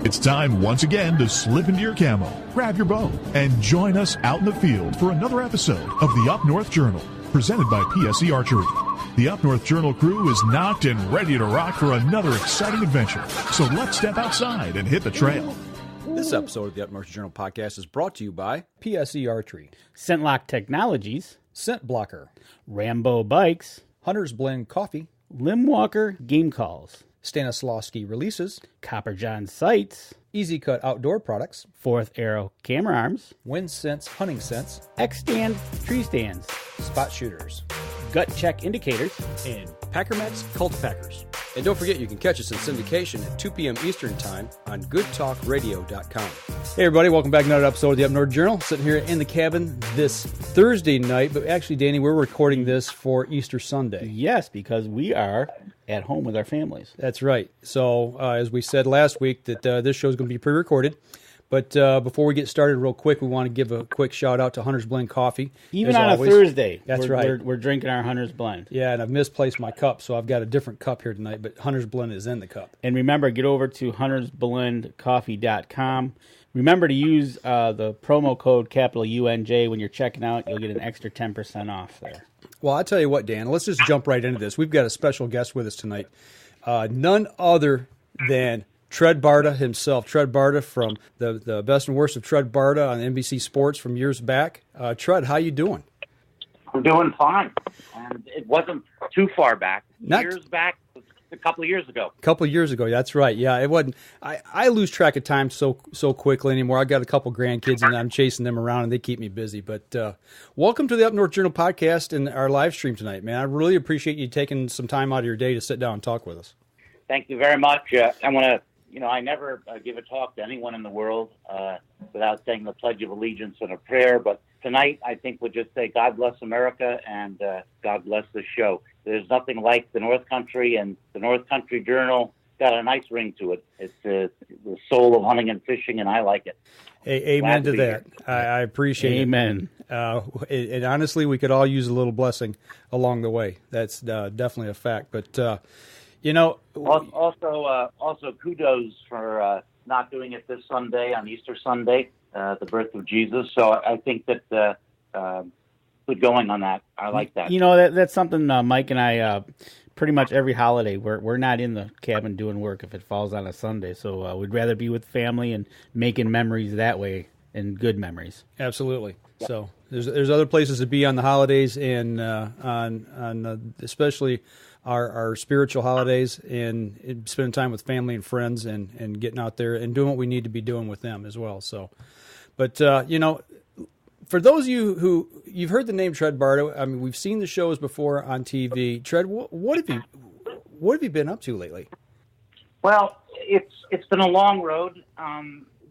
It's time once again to slip into your camo, grab your bow, and join us out in the field for another episode of the Up North Journal, presented by PSE Archery. The Up North Journal crew is knocked and ready to rock for another exciting adventure. So let's step outside and hit the trail. This episode of the Up North Journal podcast is brought to you by PSE Archery, Scentlock Technologies, Scent Blocker, Rambo Bikes, Hunter's Blend Coffee, Limwalker Game Calls, Stanislawski Releases, Copper John Sights, Easy Cut Outdoor Products, Fourth Arrow Camera Arms, Wind Sense Hunting Sense, X-Stand Tree Stands, Spot Shooters, Gut Check Indicators, and Packermax Cultipackers. And don't forget, you can catch us in syndication at 2 p.m. Eastern Time on goodtalkradio.com. Hey, everybody. Welcome back to another episode of the Up North Journal. Sitting here in the cabin this Thursday night. But actually, Danny, we're recording this for Easter Sunday. Yes, because we are at home with our families. That's right. So, as we said last week, that this show is going to be pre-recorded. But before we get started real quick, we want to give a quick shout-out to Hunter's Blend Coffee. Even on a Thursday. That's right. We're drinking our Hunter's Blend. Yeah, and I've misplaced my cup, so I've got a different cup here tonight, but Hunter's Blend is in the cup. And remember, get over to huntersblendcoffee.com. Remember to use the promo code capital UNJ when you're checking out. You'll get an extra 10% off there. Well, I'll tell you what, Dan, let's just jump right into this. We've got a special guest with us tonight. None other than Tred Barta himself. Tred Barta from the best and worst of Tred Barta on NBC Sports from years back. Tred, how you doing? I'm doing fine. And it wasn't too far back. Years back, a couple of years ago. A couple of years ago, that's right. Yeah, it wasn't. I lose track of time so quickly anymore. I got a couple grandkids, and I'm chasing them around, and they keep me busy. But welcome to the Up North Journal podcast and our live stream tonight, man. I really appreciate you taking some time out of your day to sit down and talk with us. Thank you very much. I want to, I never give a talk to anyone in the world without saying the Pledge of Allegiance and a prayer. But tonight, I think we'll just say God bless America and God bless the show. There's nothing like the North Country, and the North Country Journal got a nice ring to it. It's the soul of hunting and fishing, and I like it. Hey, amen to that. I appreciate it. Amen. And honestly, we could all use a little blessing along the way. That's definitely a fact. But also kudos for not doing it this Sunday on Easter Sunday, the birth of Jesus. So I think that good going on that. I like that. That's something Mike and I pretty much every holiday we're not in the cabin doing work if it falls on a Sunday. So we'd rather be with family and making memories that way, and good memories. Absolutely. Yep. So there's other places to be on the holidays and on especially our spiritual holidays, and spending time with family and friends and getting out there and doing what we need to be doing with them as well. So, but for those of you who you've heard the name Tred Barta, I mean, we've seen the shows before on TV. Tred, what have you been up to lately? Well, it's been a long road.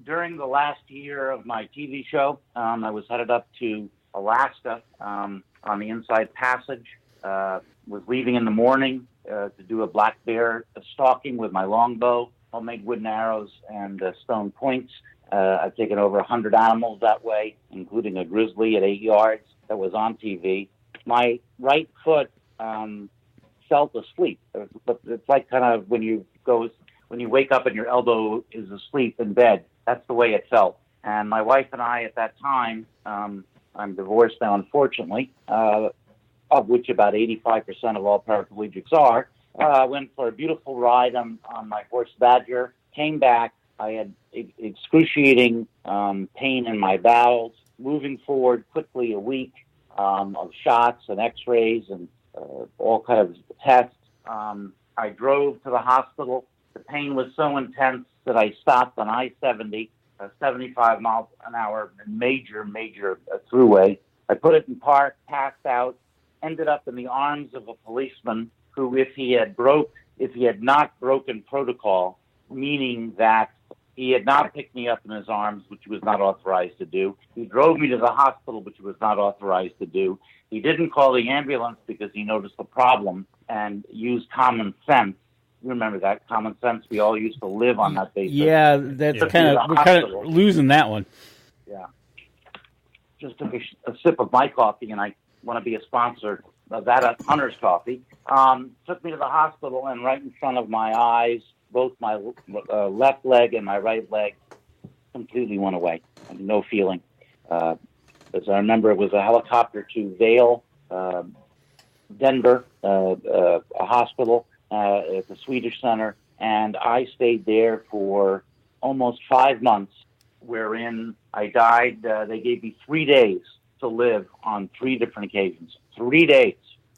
During the last year of my TV show, I was headed up to Alaska on the Inside Passage. Was leaving in the morning to do a black bear stalking with my longbow, homemade wooden arrows, and stone points. I've taken over 100 animals that way, including a grizzly at 8 yards that was on TV. My right foot felt asleep. But it's like kind of when you wake up and your elbow is asleep in bed. That's the way it felt. And my wife and I at that time, I'm divorced now, unfortunately, of which about 85% of all paraplegics are, went for a beautiful ride on my horse Badger, came back. I had excruciating pain in my bowels, moving forward quickly a week of shots and x-rays and all kinds of tests. I drove to the hospital. The pain was so intense that I stopped on I-70, 75 miles an hour, major throughway. I put it in park, passed out, ended up in the arms of a policeman who, if he had not broken protocol, meaning that he had not picked me up in his arms, which he was not authorized to do. He drove me to the hospital, which he was not authorized to do. He didn't call the ambulance because he noticed the problem and used common sense. You remember that common sense? We all used to live on that basis. Yeah, that's we're kind of losing that one. Yeah. Just took a sip of my coffee, and I want to be a sponsor of that at Hunter's Coffee. Took me to the hospital, and right in front of my eyes, both my left leg and my right leg completely went away. No feeling. As I remember, it was a helicopter to Vail, Denver, a hospital at the Swedish Center, and I stayed there for almost 5 months, wherein I died. They gave me 3 days to live on 3 different occasions. 3 days.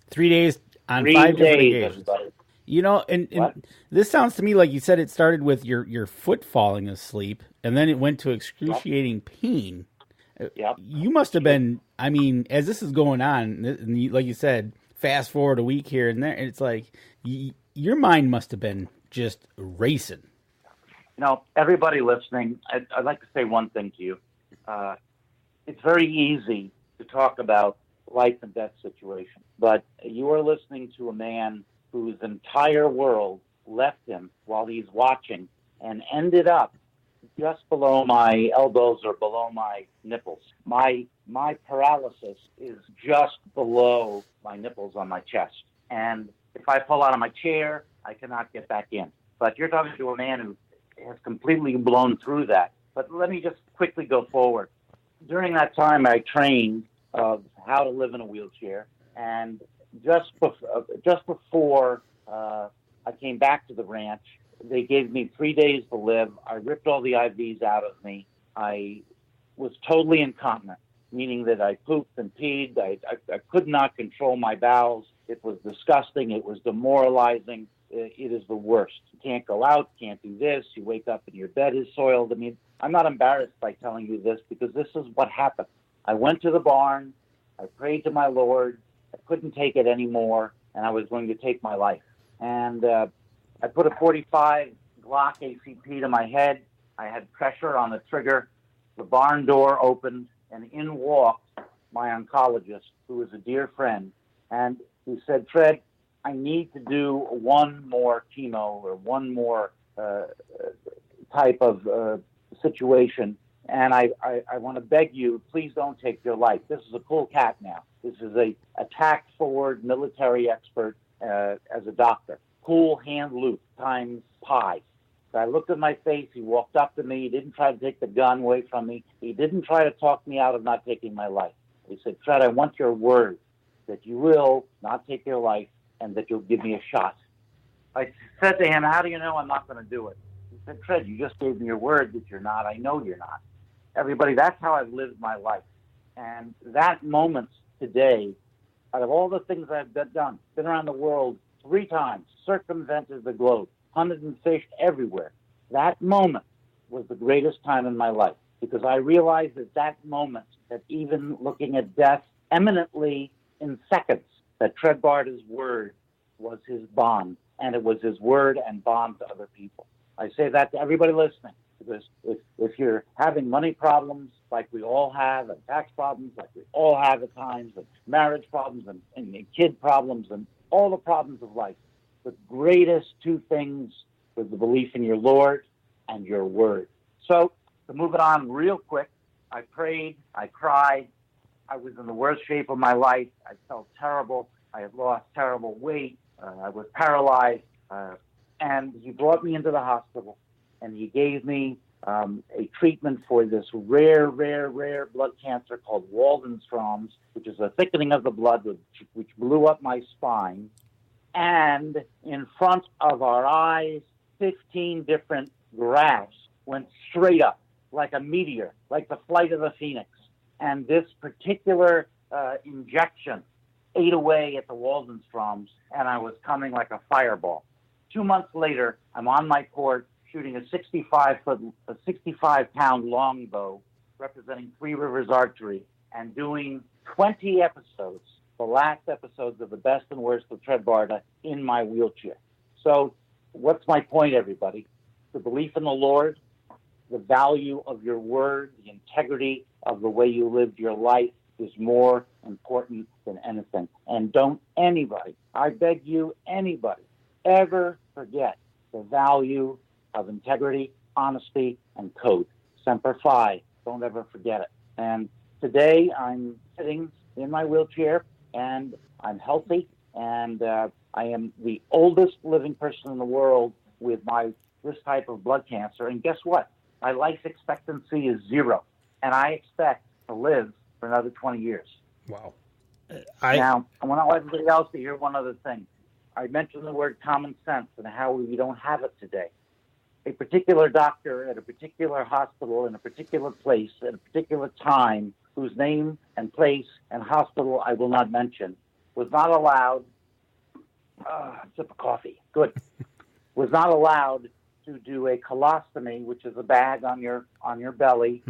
3 days on 3 5 different days, occasions. everybody. You know, and this sounds to me like you said it started with your foot falling asleep, and then it went to excruciating pain. Yep. You must have been, I mean, as this is going on, and like you said, fast forward a week here and there, and it's like your mind must have been just racing. You know, everybody listening, I'd like to say one thing to you. It's very easy to talk about life and death situation, but you are listening to a man whose entire world left him while he's watching and ended up just below my elbows or below my nipples. My paralysis is just below my nipples on my chest. And if I fall out of my chair, I cannot get back in. But you're talking to a man who has completely blown through that. But let me just quickly go forward. During that time, I trained of how to live in a wheelchair. And just before I came back to the ranch, they gave me 3 days to live. I ripped all the IVs out of me. I was totally incontinent, meaning that I pooped and peed. I could not control my bowels. It was disgusting. It was demoralizing. It is the worst. You can't go out, can't do this. You wake up and your bed is soiled. I mean, I'm not embarrassed by telling you this because this is what happened. I went to the barn. I prayed to my Lord. I couldn't take it anymore, and I was going to take my life. And I put a .45 Glock ACP to my head. I had pressure on the trigger. The barn door opened, and in walked my oncologist, who was a dear friend. And he said, "Tred, I need to do one more chemo or one more type of situation. And I want to beg you, please don't take your life. This is a cool cat now. This is a attack-forward military expert as a doctor. Cool hand loop times pi." So I looked at my face. He walked up to me. He didn't try to take the gun away from me. He didn't try to talk me out of not taking my life. He said, "Tred, I want your word that you will not take your life and that you'll give me a shot." I said to him, "How do you know I'm not going to do it?" He said, "Tred, you just gave me your word that you're not. I know you're not." Everybody, that's how I've lived my life. And that moment today, out of all the things I've done, been around the world 3 times, circumvented the globe, hunted and fished everywhere. That moment was the greatest time in my life because I realized at that moment that even looking at death eminently in seconds, that Tred Barta's word was his bond, and it was his word and bond to other people. I say that to everybody listening because if you're having money problems like we all have, and tax problems like we all have at times, and marriage problems and kid problems and all the problems of life, the greatest 2 things was the belief in your Lord and your word. So to move it on real quick, I prayed, I cried, I was in the worst shape of my life. I felt terrible. I had lost terrible weight. I was paralyzed. And he brought me into the hospital, and he gave me a treatment for this rare blood cancer called Waldenstrom's, which is a thickening of the blood which blew up my spine. And in front of our eyes, 15 different grafts went straight up like a meteor, like the flight of the phoenix. And this particular injection ate away at the Waldenstrom's, and I was coming like a fireball. 2 months later, I'm on my court shooting a 65-pound longbow representing Three Rivers Archery and doing 20 episodes, the last episodes of the best and worst of Tred Barta in my wheelchair. So what's my point, everybody? The belief in the Lord, the value of your word, the integrity of the way you lived your life is more important than anything. And don't anybody, I beg you, anybody, ever forget the value of integrity, honesty, and code. Semper Fi. Don't ever forget it. And today I'm sitting in my wheelchair and I'm healthy and I am the oldest living person in the world with this type of blood cancer. And guess what? My life expectancy is 0. And I expect to live for another 20 years. Wow. Now, I want everybody else to hear one other thing. I mentioned the word common sense and how we don't have it today. A particular doctor at a particular hospital in a particular place at a particular time, whose name and place and hospital I will not mention, was not allowed, sip of coffee, good, was not allowed to do a colostomy, which is a bag on your belly,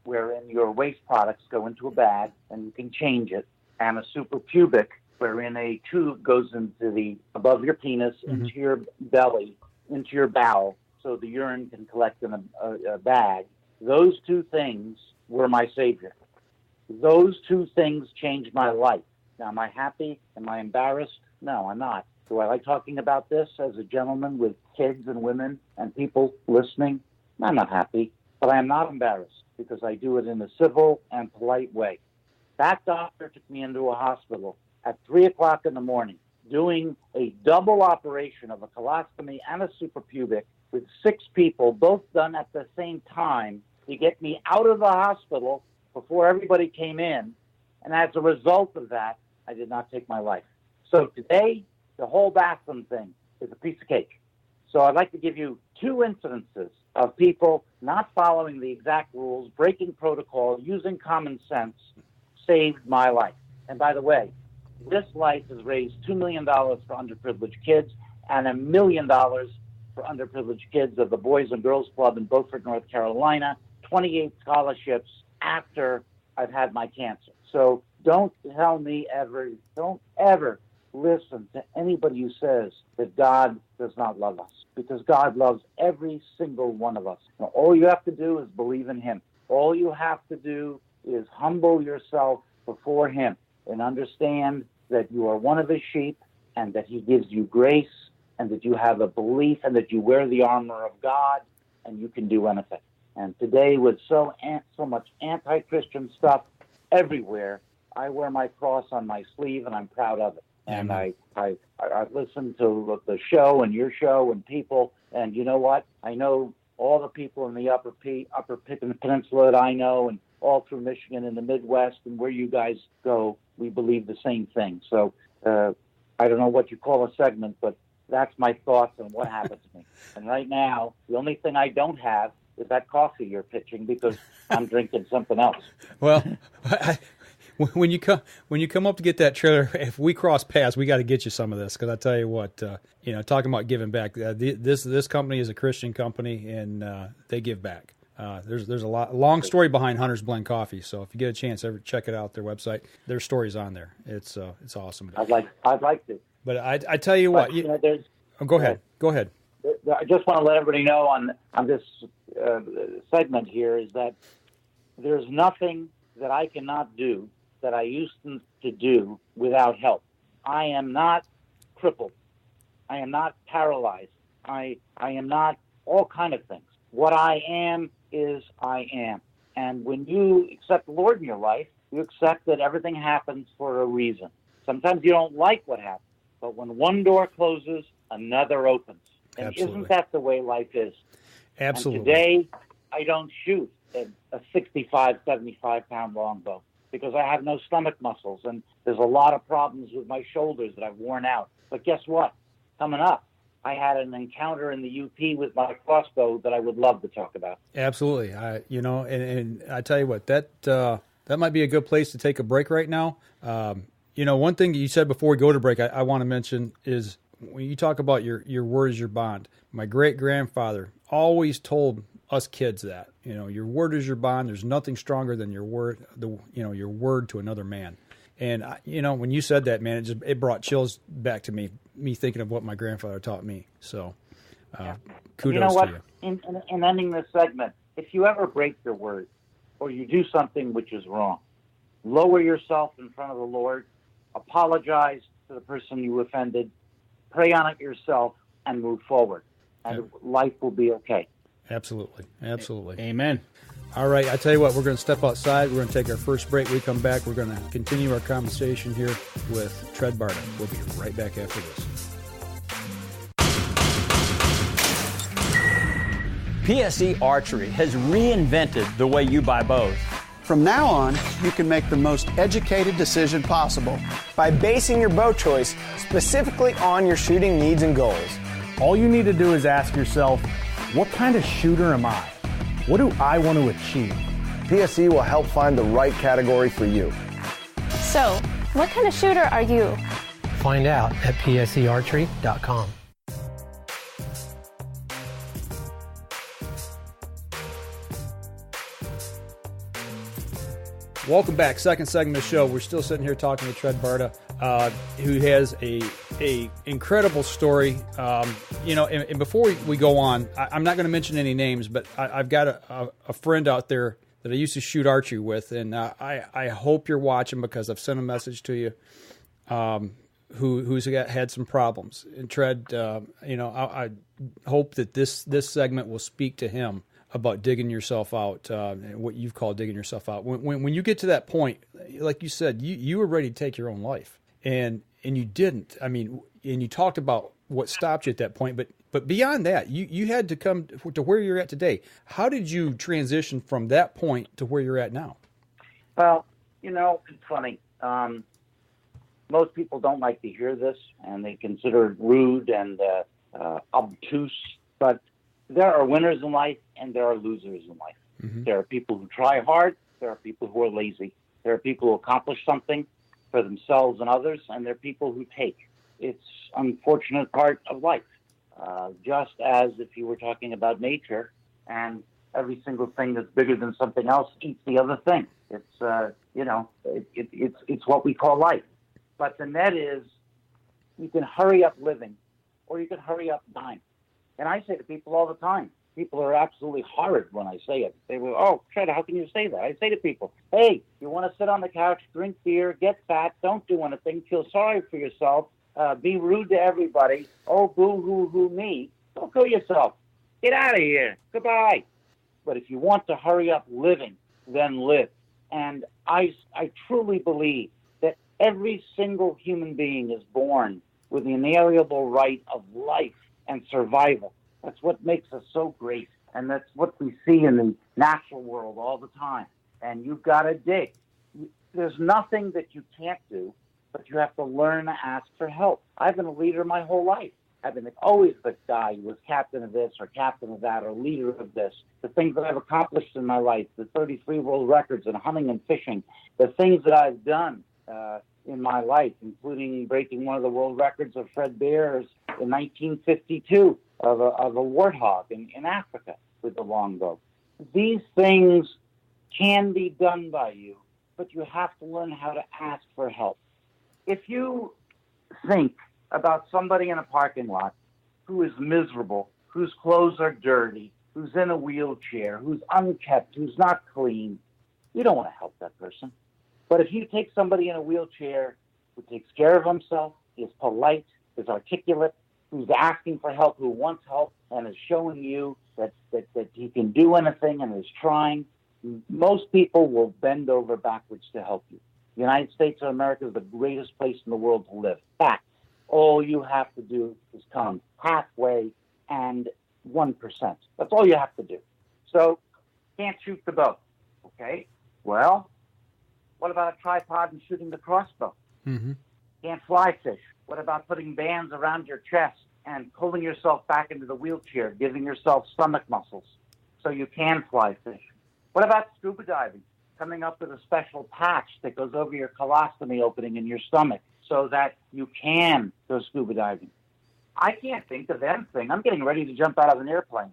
wherein your waste products go into a bag and you can change it, and a suprapubic, wherein a tube goes into above your penis, into your belly, into your bowel, so the urine can collect in a bag. Those 2 things were my savior. Those 2 things changed my life. Now, am I happy? Am I embarrassed? No, I'm not. Do I like talking about this as a gentleman with kids and women and people listening? I'm not happy, but I am not embarrassed because I do it in a civil and polite way. That doctor took me into a hospital at 3 o'clock in the morning, doing a double operation of a colostomy and a suprapubic with 6 people, both done at the same time, to get me out of the hospital before everybody came in. And as a result of that, I did not take my life. So today, the whole bathroom thing is a piece of cake. So I'd like to give you 2 incidences of people not following the exact rules, breaking protocol, using common sense, saved my life. And by the way, this life has raised $2 million for underprivileged kids and $1 million for underprivileged kids of the Boys and Girls Club in Beaufort, North Carolina, 28 scholarships after I've had my cancer. So don't ever listen to anybody who says that God does not love us, because God loves every single one of us. Now, all you have to do is believe in Him. All you have to do is humble yourself before Him and understand that you are one of His sheep and that He gives you grace and that you have a belief and that you wear the armor of God and you can do anything. And today, with so much anti-Christian stuff everywhere, I wear my cross on my sleeve and I'm proud of it. And I listen to the show and your show and people, and you know what? I know all the people in the upper peninsula that I know, and all through Michigan and the Midwest and where you guys go, we believe the same thing. So I don't know what you call a segment, but that's my thoughts on what happened to me. And right now, the only thing I don't have is that coffee you're pitching, because I'm drinking something else. Well, when you come up to get that trailer, if we cross paths, we got to get you some of this, because I tell you what, talking about giving back, this company is a Christian company, and they give back. There's a long story behind Hunter's Blend Coffee. So if you get a chance, ever check it out. Their website, their story's on there. It's awesome. I'd like to. But I tell you what, go ahead. I just want to let everybody know on this segment here is that there's nothing that I cannot do that I used to do without help. I am not crippled. I am not paralyzed. I am not all kind of things. What I am is I am. And when you accept the Lord in your life, you accept that everything happens for a reason. Sometimes you don't like what happens, but when one door closes, another opens. And Absolutely. Isn't that the way life is? Absolutely. And today, I don't shoot a 65, 75-pound longbow because I have no stomach muscles, and there's a lot of problems with my shoulders that I've worn out. But guess what? Coming up, I had an encounter in the UP with my crossbow that I would love to talk about. Absolutely. And I tell you what, that might be a good place to take a break right now. One thing you said before we go to break, I want to mention is when you talk about your word is your bond. My great-grandfather always told us kids that, your word is your bond. There's nothing stronger than your word, your word to another man. And when you said that, man, it brought chills back to me thinking of what my grandfather taught me. So, kudos to you. In ending this segment, if you ever break your word or you do something which is wrong, lower yourself in front of the Lord, apologize to the person you offended, pray on it yourself, and move forward. And life will be okay. Absolutely. Amen. All right, I tell you what, we're going to step outside. We're going to take our first break. When we come back, we're going to continue our conversation here with Tred Barta. We'll be right back after this. PSE Archery has reinvented the way you buy bows. From now on, you can make the most educated decision possible by basing your bow choice specifically on your shooting needs and goals. All you need to do is ask yourself, what kind of shooter am I? What do I want to achieve? PSE will help find the right category for you. So, what kind of shooter are you? Find out at psearchery.com. Welcome back. Second segment of the show. We're still sitting here talking to Tred Barta, who has a incredible story. And before we go on, I'm not going to mention any names, but I've got a friend out there that I used to shoot archery with, and I hope you're watching because I've sent a message to you. Who's had some problems. And Tred, I hope that this segment will speak to him about digging yourself out, what you've called digging yourself out. When you get to that point, like you said, you were ready to take your own life, and you didn't. I mean, and you talked about what stopped you at that point, but beyond that, you had to come to where you're at today. How did you transition from that point to where you're at now? Well, it's funny. Most people don't like to hear this, and they consider it rude and obtuse, but there are winners in life and there are losers in life. Mm-hmm. There are people who try hard. There are people who are lazy. There are people who accomplish something for themselves and others, and there are people who take. It's an unfortunate part of life. Just as if you were talking about nature and every single thing that's bigger than something else eats the other thing. It's, it's what we call life. But the net is you can hurry up living or you can hurry up dying. And I say to people all the time, people are absolutely horrid when I say it. They go, oh, Tred, how can you say that? I say to people, hey, you want to sit on the couch, drink beer, get fat, don't do anything, feel sorry for yourself, be rude to everybody, oh, boo-hoo-hoo me, don't kill yourself. Get out of here. Goodbye. But if you want to hurry up living, then live. And I truly believe that every single human being is born with the inalienable right of life and survival. That's what makes us so great. And that's what we see in the natural world all the time. And you've got to dig. There's nothing that you can't do, but you have to learn to ask for help. I've been a leader my whole life. I've been always the guy who was captain of this or captain of that or leader of this. The things that I've accomplished in my life, the 33 world records in hunting and fishing, the things that I've done in my life, including breaking one of the world records of Fred Bear's in 1952 of a warthog in Africa with the longbow. These things can be done by you, but you have to learn how to ask for help. If you think about somebody in a parking lot who is miserable, whose clothes are dirty, who's in a wheelchair, who's unkept, who's not clean, you don't want to help that person. But if you take somebody in a wheelchair who takes care of himself, is polite, is articulate, who's asking for help, who wants help, and is showing you that he can do anything and is trying, most people will bend over backwards to help you. The United States of America is the greatest place in the world to live. Fact. All you have to do is come halfway and 1%. That's all you have to do. So, can't shoot the bow. Okay? Well, what about a tripod and shooting the crossbow? Mm-hmm. Can't fly fish. What about putting bands around your chest and pulling yourself back into the wheelchair, giving yourself stomach muscles so you can fly fish? What about scuba diving? Coming up with a special patch that goes over your colostomy opening in your stomach so that you can go scuba diving. I can't think of anything. I'm getting ready to jump out of an airplane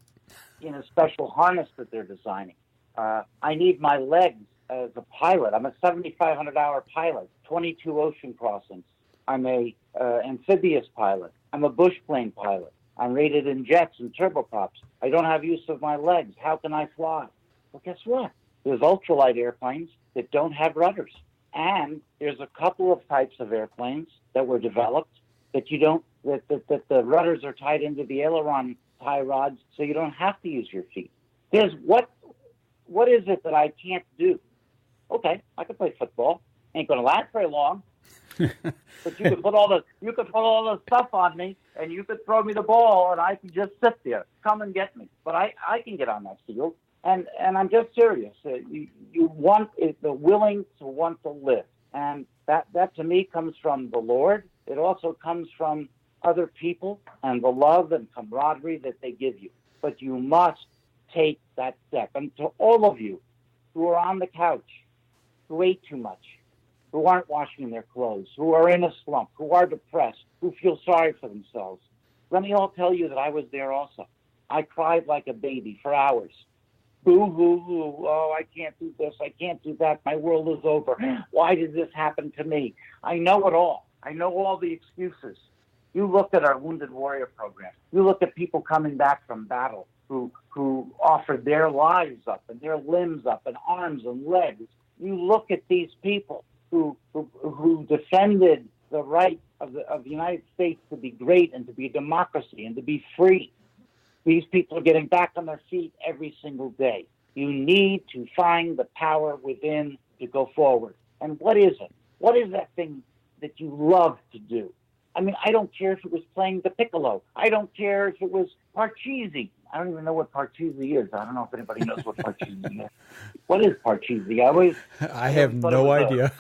in a special harness that they're designing. I need my legs as a pilot. I'm a 7,500-hour pilot, 22 ocean crossings. I'm a amphibious pilot. I'm a bush plane pilot. I'm rated in jets and turboprops. I don't have use of my legs. How can I fly? Well, guess what? There's ultralight airplanes that don't have rudders. And there's a couple of types of airplanes that were developed that you don't, that the rudders are tied into the aileron tie rods so you don't have to use your feet. There's what is it that I can't do? Okay, I can play football. Ain't going to last very long. But you could put all the stuff on me, and you could throw me the ball, and I can just sit there. Come and get me. But I can get on that field, and I'm just serious. You want the willing to want to live, and that to me comes from the Lord. It also comes from other people and the love and camaraderie that they give you. But you must take that step. And to all of you who are on the couch, who ate too much, who aren't washing their clothes, who are in a slump, who are depressed, who feel sorry for themselves, let me all tell you that I was there also. I cried like a baby for hours. Boo-hoo-hoo, oh, I can't do this, I can't do that, my world is over. Why did this happen to me? I know it all. I know all the excuses. You look at our Wounded Warrior program. You look at people coming back from battle who offered their lives up and their limbs up and arms and legs. You look at these people who defended the right of the United States to be great and to be a democracy and to be free. These people are getting back on their feet every single day. You need to find the power within to go forward. And what is it? What is that thing that you love to do? I mean, I don't care if it was playing the piccolo. I don't care if it was Parcheesi. I don't even know what Parcheesi is. I don't know if anybody knows what Parcheesi is. What is Parcheesi? I have no idea.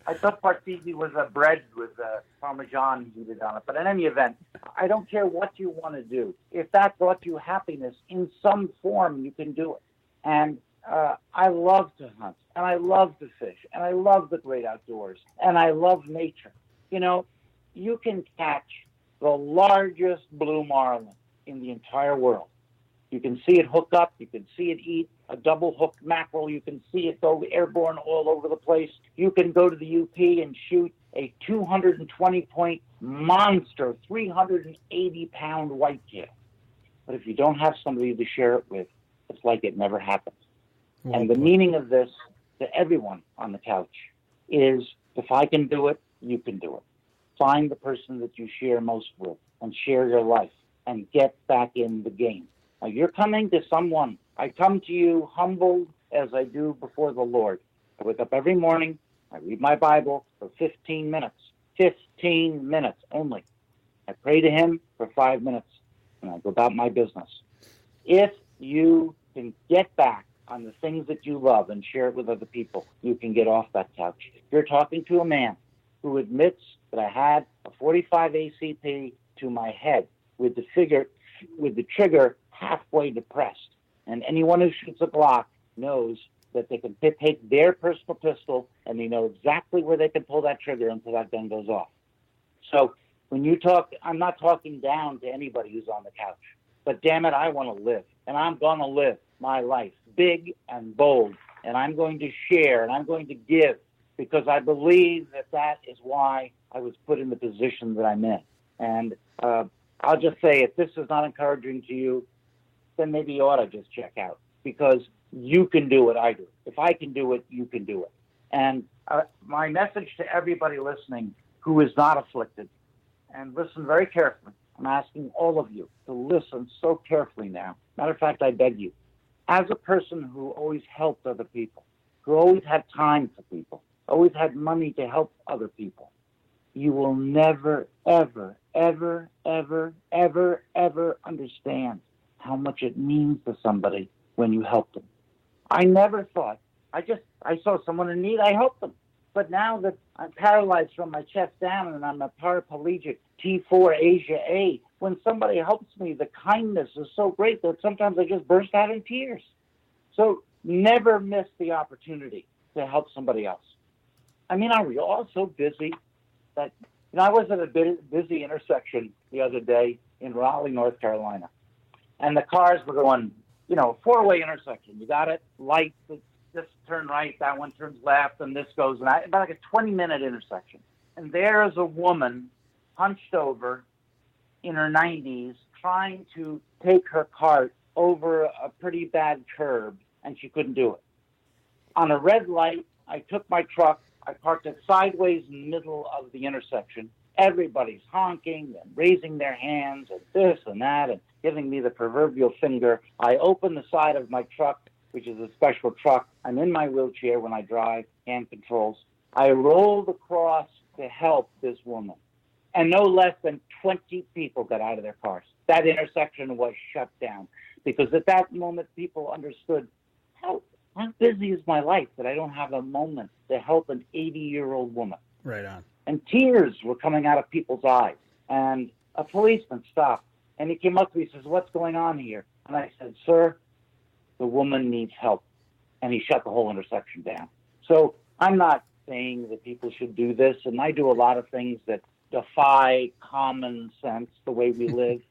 I thought Parcheesi was a bread with Parmesan heated on it. But in any event, I don't care what you want to do. If that brought you happiness in some form, you can do it. And I love to hunt, and I love to fish, and I love the great outdoors, and I love nature. You know, you can catch the largest blue marlin in the entire world. You can see it hook up. You can see it eat a double hook mackerel. You can see it go airborne all over the place. You can go to the UP and shoot a 220-point monster, 380-pound whitetail. But if you don't have somebody to share it with, it's like it never happened. And the meaning of this to everyone on the couch is, if I can do it, you can do it. Find the person that you share most with and share your life and get back in the game. Now, you're coming to someone. I come to you humbled as I do before the Lord. I wake up every morning. I read my Bible for 15 minutes. 15 minutes only. I pray to Him for 5 minutes, and I go about my business. If you can get back on the things that you love and share it with other people, you can get off that couch. You're talking to a man who admits that I had a 45 ACP to my head with the trigger halfway depressed. And anyone who shoots a Glock knows that they can take their personal pistol and they know exactly where they can pull that trigger until that gun goes off. So when you talk, I'm not talking down to anybody who's on the couch. But damn it, I want to live. And I'm going to live my life big and bold. And I'm going to share and I'm going to give, because I believe that is why I was put in the position that I'm in. And I'll just say, if this is not encouraging to you, then maybe you ought to just check out, because you can do what I do. If I can do it, you can do it. And my message to everybody listening who is not afflicted, and listen very carefully. I'm asking all of you to listen so carefully now. Matter of fact, I beg you, as a person who always helped other people, who always had time for people, always had money to help other people, you will never, ever, ever, ever, ever, ever understand how much it means to somebody when you help them. I never thought. I saw someone in need, I helped them. But now that I'm paralyzed from my chest down and I'm a paraplegic T4 Asia A, when somebody helps me, the kindness is so great that sometimes I just burst out in tears. So never miss the opportunity to help somebody else. I mean, are we all so busy that, I was at a busy intersection the other day in Raleigh, North Carolina, and the cars were going, four-way intersection. You got it, lights, this turn right, that one turns left, and this goes, and about like a 20-minute intersection. And there is a woman hunched over in her 90s trying to take her cart over a pretty bad curb, and she couldn't do it. On a red light, I took my truck, I parked it sideways in the middle of the intersection. Everybody's honking and raising their hands and this and that and giving me the proverbial finger. I open the side of my truck, which is a special truck. I'm in my wheelchair when I drive, hand controls. I rolled across to help this woman. And no less than 20 people got out of their cars. That intersection was shut down because at that moment people understood how busy is my life that I don't have a moment to help an 80-year-old woman. Right on. And tears were coming out of people's eyes. And a policeman stopped, and he came up to me and says, "What's going on here?" And I said, "Sir, the woman needs help." And he shut the whole intersection down. So I'm not saying that people should do this, and I do a lot of things that defy common sense, the way we live.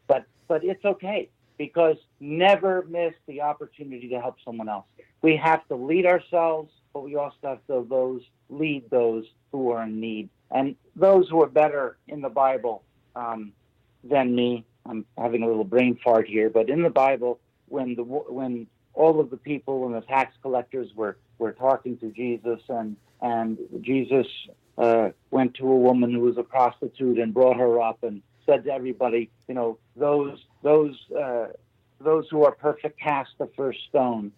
But it's okay, because never miss the opportunity to help someone else. We have to lead ourselves, but we also have to lead those who are in need. And those who are better in the Bible than me, I'm having a little brain fart here, but in the Bible, when all of the people and the tax collectors were talking to Jesus, and Jesus went to a woman who was a prostitute and brought her up and said to everybody, those who are perfect cast the first stone.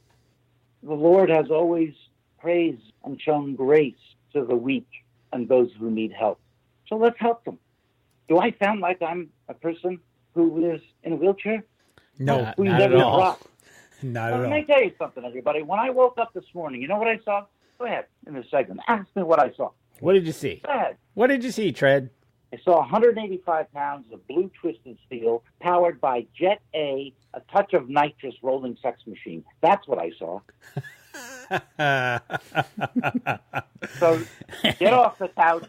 The Lord has always praised and shown grace to the weak and those who need help. So let's help them. Do I sound like I'm a person who is in a wheelchair? No, not at all. Not at all. Let me tell you something, everybody. When I woke up this morning, you know what I saw? Go ahead, in this segment. Ask me what I saw. What did you see? Go ahead. What did you see, Tred? I saw 185 pounds of blue twisted steel powered by Jet A touch of nitrous rolling sex machine. That's what I saw. So get off the couch,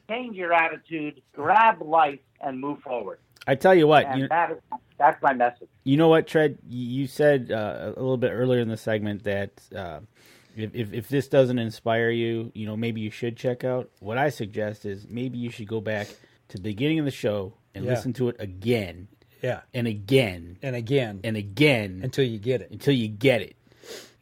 change your attitude, grab life, and move forward. I tell you what. And that's my message. You know what, Tred? You said a little bit earlier in the segment that if this doesn't inspire you, maybe you should check out. What I suggest is maybe you should go back to the beginning of the show and listen to it again. Yeah. And again. And again. And again. Until you get it.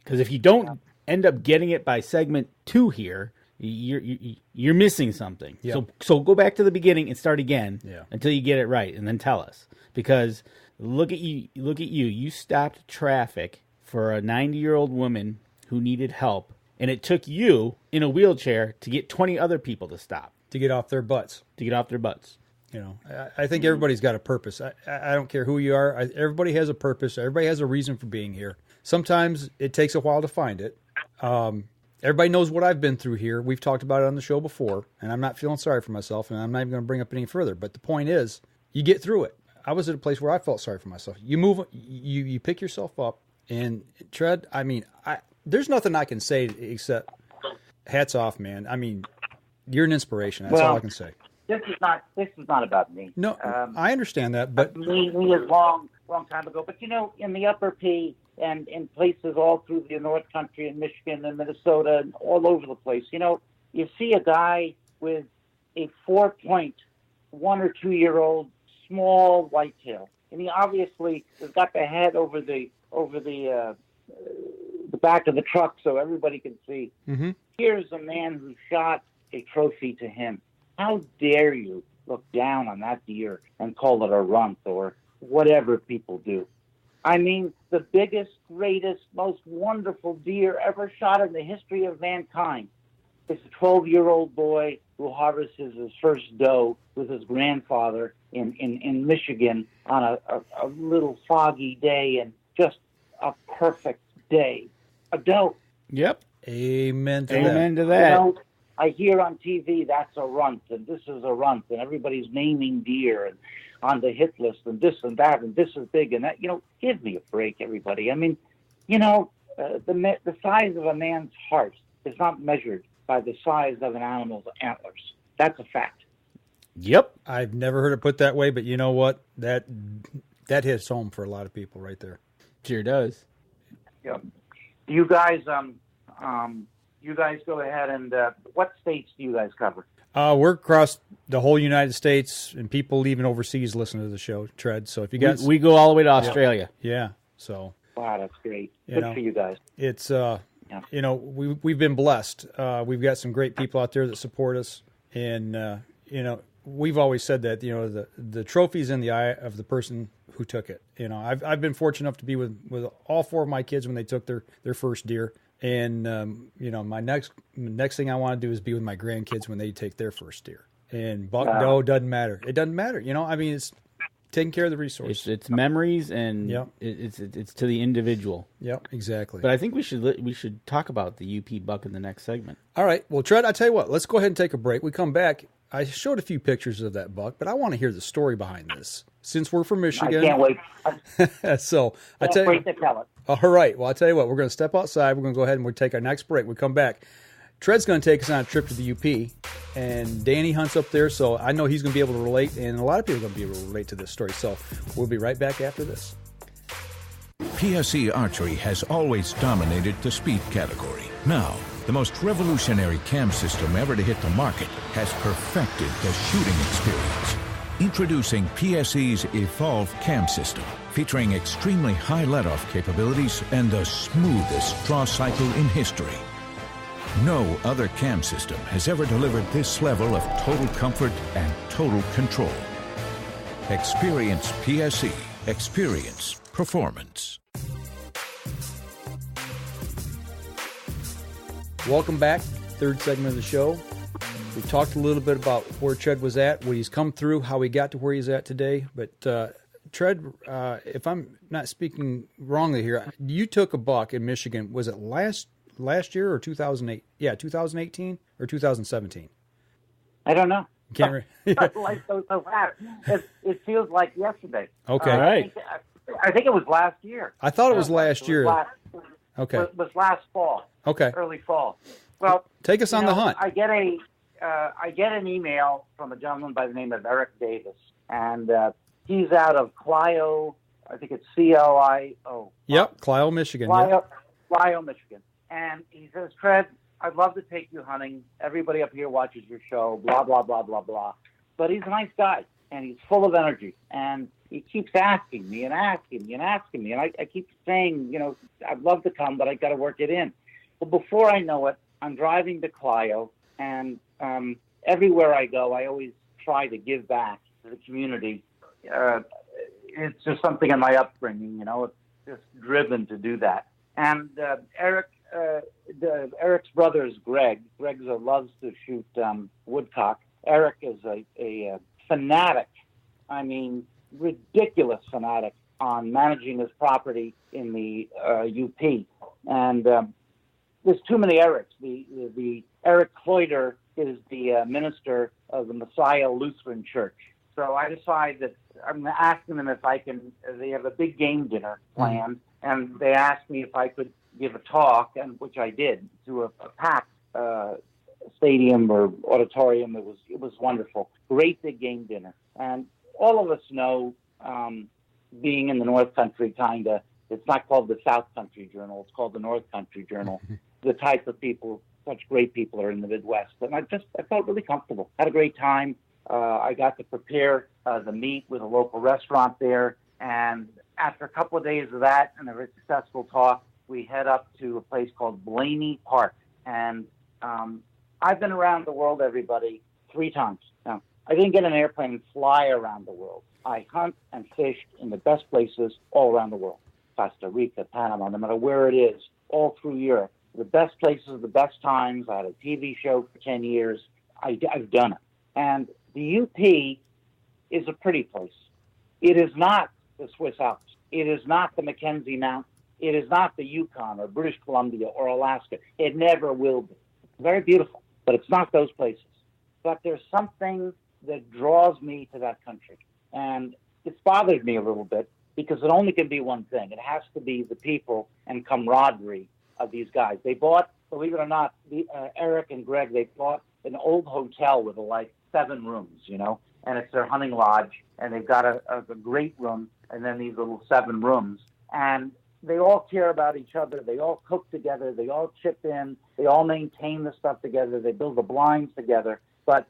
Because if you don't end up getting it by segment 2 here, you're missing something. Yep. So go back to the beginning and start again until you get it right, and then tell us. Because look at you. You stopped traffic for a 90-year-old woman who needed help, and it took you in a wheelchair to get 20 other people to stop. To get off their butts. I think everybody's got a purpose. I don't care who you are. Everybody has a purpose. Everybody has a reason for being here. Sometimes it takes a while to find it. Everybody knows what I've been through here. We've talked about it on the show before, and I'm not feeling sorry for myself, and I'm not even going to bring up any further. But the point is, you get through it. I was at a place where I felt sorry for myself. You move, you pick yourself up, and Tred, there's nothing I can say except hats off, man. You're an inspiration. That's all I can say. This is not about me. No, I understand that, but me is long time ago. But in the Upper P and in places all through the North Country and Michigan and Minnesota and all over the place, you see a guy with a 4.1 or 2-year-old small whitetail, and he obviously has got the head over the back of the truck so everybody can see. Mm-hmm. Here's a man who shot a trophy to him. How dare you look down on that deer and call it a runt or whatever people do? The biggest, greatest, most wonderful deer ever shot in the history of mankind is a 12-year-old boy who harvests his first doe with his grandfather in Michigan on a little foggy day, and just a perfect day. A doe. Yep. Amen to that. I hear on TV that's a runt, and this is a runt, and everybody's naming deer and on the hit list, and this and that, and this is big and that. Give me a break, everybody. The size of a man's heart is not measured by the size of an animal's antlers. That's a fact. Yep. I've never heard it put that way, but you know what? That hits home for a lot of people right there. Sure does. Yep. You guys, go ahead and what states do you guys cover? We're across the whole United States, and people even overseas listen to the show, Tred. So if you guys, we go all the way to Australia. Yeah. So. Wow, that's great. Good for you guys. It's we've been blessed. We've got some great people out there that support us, and we've always said that the trophy's in the eye of the person who took it. I've been fortunate enough to be with all 4 of my kids when they took their first deer. And my next thing I want to do is be with my grandkids when they take their first deer. And buck doe doesn't matter. It doesn't matter. It's taking care of the resource. It's memories, and it's to the individual. Yep, exactly. But I think we should talk about the UP buck in the next segment. All right. Well, Tred, I tell you what. Let's go ahead and take a break. We come back. I showed a few pictures of that buck, but I want to hear the story behind this. Since we're from Michigan, I can't wait. So I tell you, to tell it. All right. Well, I tell you what. We're going to step outside. We're going to go ahead and we'll take our next break. We come back. Tred's going to take us on a trip to the UP, and Danny Hunt's up there, so I know he's going to be able to relate, and a lot of people are going to be able to relate to this story. So we'll be right back after this. PSE Archery has always dominated the speed category. Now, the most revolutionary cam system ever to hit the market has perfected the shooting experience. Introducing PSE's Evolve Cam System, featuring extremely high let-off capabilities and the smoothest draw cycle in history. No other cam system has ever delivered this level of total comfort and total control. Experience PSE. Experience performance. Welcome back. Third segment of the show. We talked a little bit about where Tred was at, what he's come through, how he got to where he's at today. But Tred, if I'm not speaking wrongly here, you took a buck in Michigan. Was it last year or 2008? Yeah, 2018 or 2017? I don't know. Can't Life goes so fast. It feels like yesterday. Okay. All right. I think it was last year. I thought it was last year. Okay. It was last fall. Okay. Early fall. Well, take us on the hunt. I get an email from a gentleman by the name of Eric Davis, and he's out of Clio. I think it's CLIO. Yep, Clio, Michigan. Clio, Michigan. And he says, Tred, I'd love to take you hunting. Everybody up here watches your show, blah, blah, blah, blah, blah. But he's a nice guy, and he's full of energy. And he keeps asking me and asking me and asking me. And I keep saying, I'd love to come, but I got to work it in. Well, before I know it, I'm driving to Clio, and everywhere I go, I always try to give back to the community. It's just something in my upbringing, it's just driven to do that. And Eric's brother is Greg. Greg loves to shoot woodcock. Eric is a fanatic, ridiculous fanatic on managing his property in the UP. And there's too many Erics. The Eric Cloyder is the minister of the Messiah Lutheran Church. So I decide that I'm asking them if I can. They have a big game dinner planned, and they asked me if I could give a talk, and which I did, to a packed stadium or auditorium. It was wonderful. Great big game dinner, and all of us know, being in the North Country, it's not called the South Country Journal. It's called the North Country Journal. The type of people, such great people, are in the Midwest, and I felt really comfortable. Had a great time. I got to prepare the meat with a local restaurant there, and after a couple of days of that and a very successful talk, we head up to a place called Blaney Park. And I've been around the world, everybody, 3 times. Now, I didn't get an airplane and fly around the world. I hunt and fished in the best places all around the world. Costa Rica, Panama, no matter where it is, all through Europe. The best places, the best times. I had a TV show for 10 years. I've done it. And the UP is a pretty place. It is not the Swiss Alps. It is not the Mackenzie Mountains. It is not the Yukon or British Columbia or Alaska. It never will be. It's very beautiful, but it's not those places. But there's something that draws me to that country. And it's bothered me a little bit because it only can be one thing. It has to be the people and camaraderie of these guys. They bought, believe it or not, Eric and Greg, they bought an old hotel with 7 rooms, and it's their hunting lodge, and they've got a great room, and then these little 7 rooms. And they all care about each other. They all cook together. They all chip in. They all maintain the stuff together. They build the blinds together. But,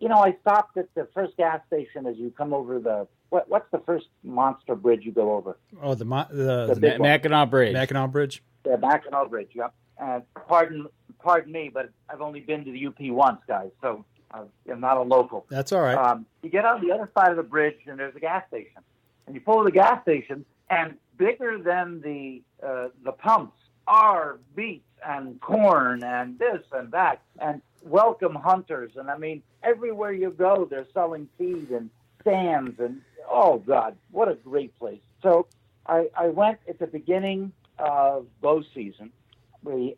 I stopped at the first gas station as you come over what's the first monster bridge you go over? Oh, the Mackinac Bridge. Mackinac Bridge? Yeah, Mackinac Bridge, yep. Pardon me, but I've only been to the UP once, guys, so I'm not a local. That's all right. You get on the other side of the bridge, and there's a gas station. And you pull the gas station, and bigger than the pumps are beets and corn and this and that and welcome hunters. And I mean, everywhere you go, they're selling feed and stands and, oh God, what a great place. So I went at the beginning of bow season.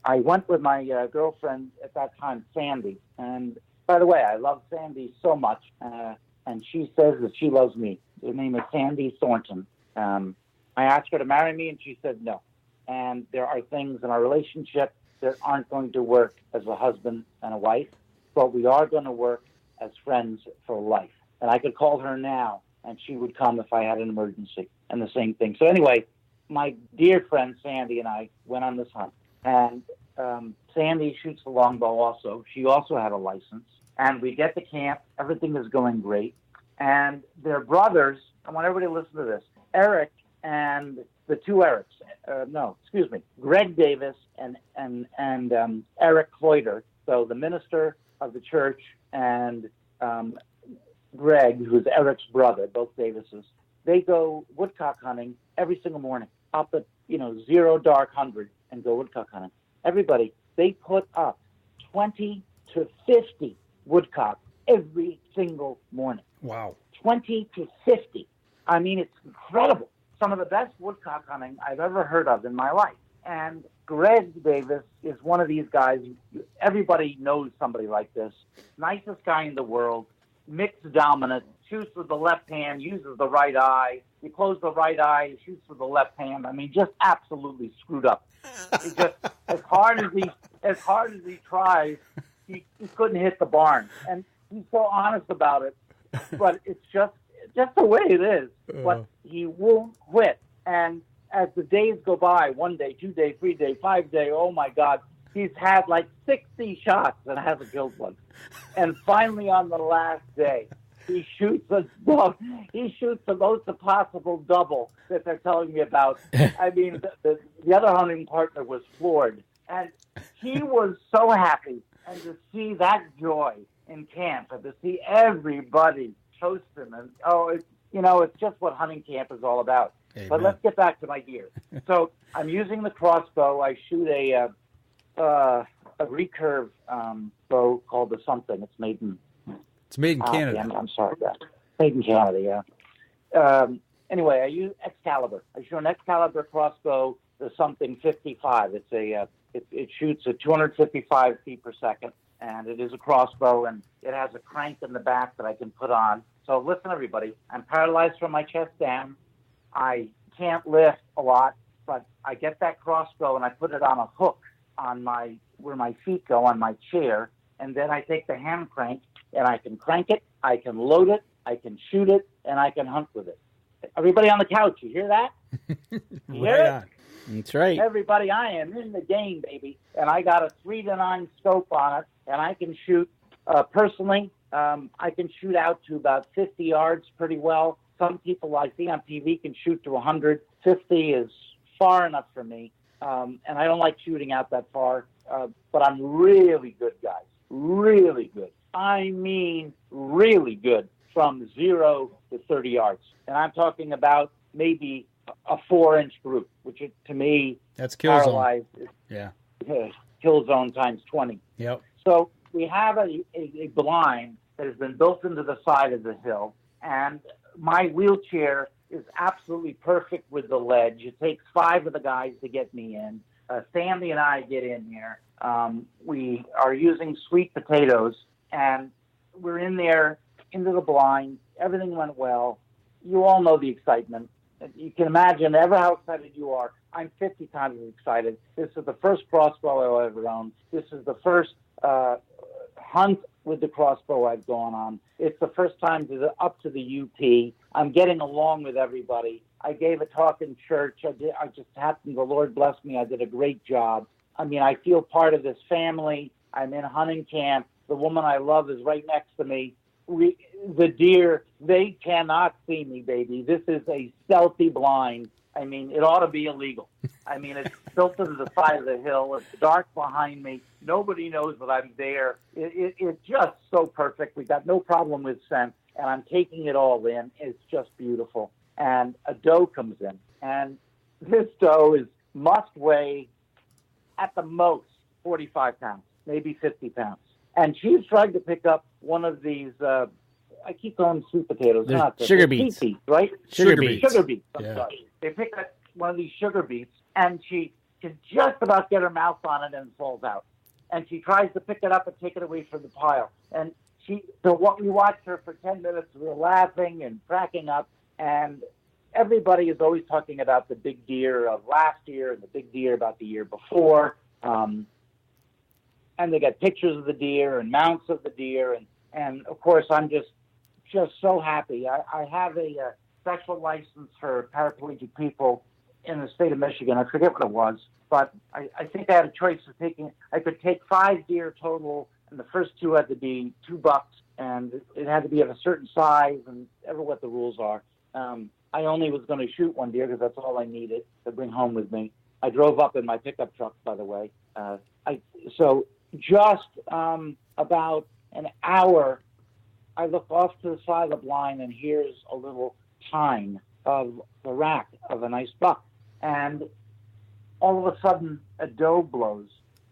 I went with my girlfriend at that time, Sandy. And by the way, I love Sandy so much. And she says that she loves me. Her name is Sandy Thornton. I asked her to marry me, and she said no. And there are things in our relationship that aren't going to work as a husband and a wife, but we are going to work as friends for life. And I could call her now, and she would come if I had an emergency, and the same thing. So anyway, my dear friend Sandy and I went on this hunt. And Sandy shoots the longbow also. She also had a license. And we get to camp. Everything is going great. And their brothers, I want everybody to listen to this, Eric and the two Erics, Greg Davis and Eric Cloyter. So the minister of the church and Greg, who's Eric's brother, both Davises, they go woodcock hunting every single morning up at, 0 dark 100 and go woodcock hunting. Everybody, they put up 20 to 50 woodcock every single morning. Wow. 20 to 50. I mean, it's incredible. Some of the best woodcock hunting I've ever heard of in my life. And Greg Davis is one of these guys. Everybody knows somebody like this. Nicest guy in the world. Mixed dominant. Shoots with the left hand. Uses the right eye. You close the right eye. Shoots with the left hand. I mean, just absolutely screwed up. He just as hard as he tries, he couldn't hit the barn. And he's so honest about it. But it's just the way it is. But he won't quit. And as the days go by, 1 day, 2 day, 3 day, 5 day, oh my God, he's had like 60 shots and hasn't killed one. And finally on the last day, he shoots the most possible double that they're telling me about. I mean, the other hunting partner was floored. And he was so happy. And to see that joy in camp and to see everybody toast him. And, it's just what hunting camp is all about. Amen. But let's get back to my gear. So I'm using the crossbow. I shoot a recurve bow called the something. It's made in Canada. I'm sorry, guys. Made in Canada, yeah. Anyway, I use Excalibur. I shoot an Excalibur crossbow, the something 55. It's it shoots at 255 feet per second, and it is a crossbow, and it has a crank in the back that I can put on. So listen, everybody. I'm paralyzed from my chest down. I can't lift a lot, but I get that crossbow and I put it on a hook on where my feet go on my chair, and then I take the hand crank and I can crank it, I can load it, I can shoot it, and I can hunt with it. Everybody on the couch, you hear that? You hear it? That's right. Everybody, I am in the game, baby, and I got a 3-9 scope on it, and I can shoot personally. I can shoot out to about 50 yards pretty well. Some people I see on TV can shoot to 100. 50 is far enough for me, and I don't like shooting out that far, but I'm really good, guys. Really good. I mean really good from 0 to 30 yards. And I'm talking about maybe a 4-inch group, which to me, that's kill Paralyzed zone. Yeah. Kill zone times 20. Yep. So we have a blind that has been built into the side of the hill, and my wheelchair is absolutely perfect with the ledge. It takes 5 of the guys to get me in. Sandy and I get in here. We are using sweet potatoes, and we're in there into the blind. Everything went well. You all know the excitement. You can imagine how excited you are. I'm 50 times as excited. This is the first crossbow I've ever owned. This is the first hunt with the crossbow I've gone on. It's the first time up to the UP. I'm getting along with everybody. I gave a talk in church. I just happened, the Lord blessed me. I did a great job. I mean, I feel part of this family. I'm in hunting camp. The woman I love is right next to me. The deer, they cannot see me, baby. This is a stealthy blind. I mean, it ought to be illegal. I mean, it's built into the side of the hill. It's dark behind me. Nobody knows that I'm there. It's just so perfect. We got no problem with scent, and I'm taking it all in. It's just beautiful. And a doe comes in, and this doe must weigh at the most 45 pounds, maybe 50 pounds. And she's trying to pick up one of these, I keep calling them sweet potatoes. They're Not sugar beets. Beets, right? Sugar beets. Sugar beets. I'm sorry. They pick up one of these sugar beets, and she can just about get her mouth on it and it falls out. And she tries to pick it up and take it away from the pile. And we watched her for 10 minutes. We were laughing and cracking up. And everybody is always talking about the big deer of last year and the big deer about the year before. And they got pictures of the deer and mounts of the deer. And of course, I'm just so happy. I have a special license for paraplegic people in the state of Michigan. I forget what it was, but I think I had a choice of I could take 5 deer total, and the first 2 had to be 2 bucks, and it had to be of a certain size, and ever what the rules are. I only was going to shoot 1 deer because that's all I needed to bring home with me. I drove up in my pickup truck, by the way. So just about an hour, I look off to the side of the blind, and here's a little tine of the rack of a nice buck. And all of a sudden, a doe blows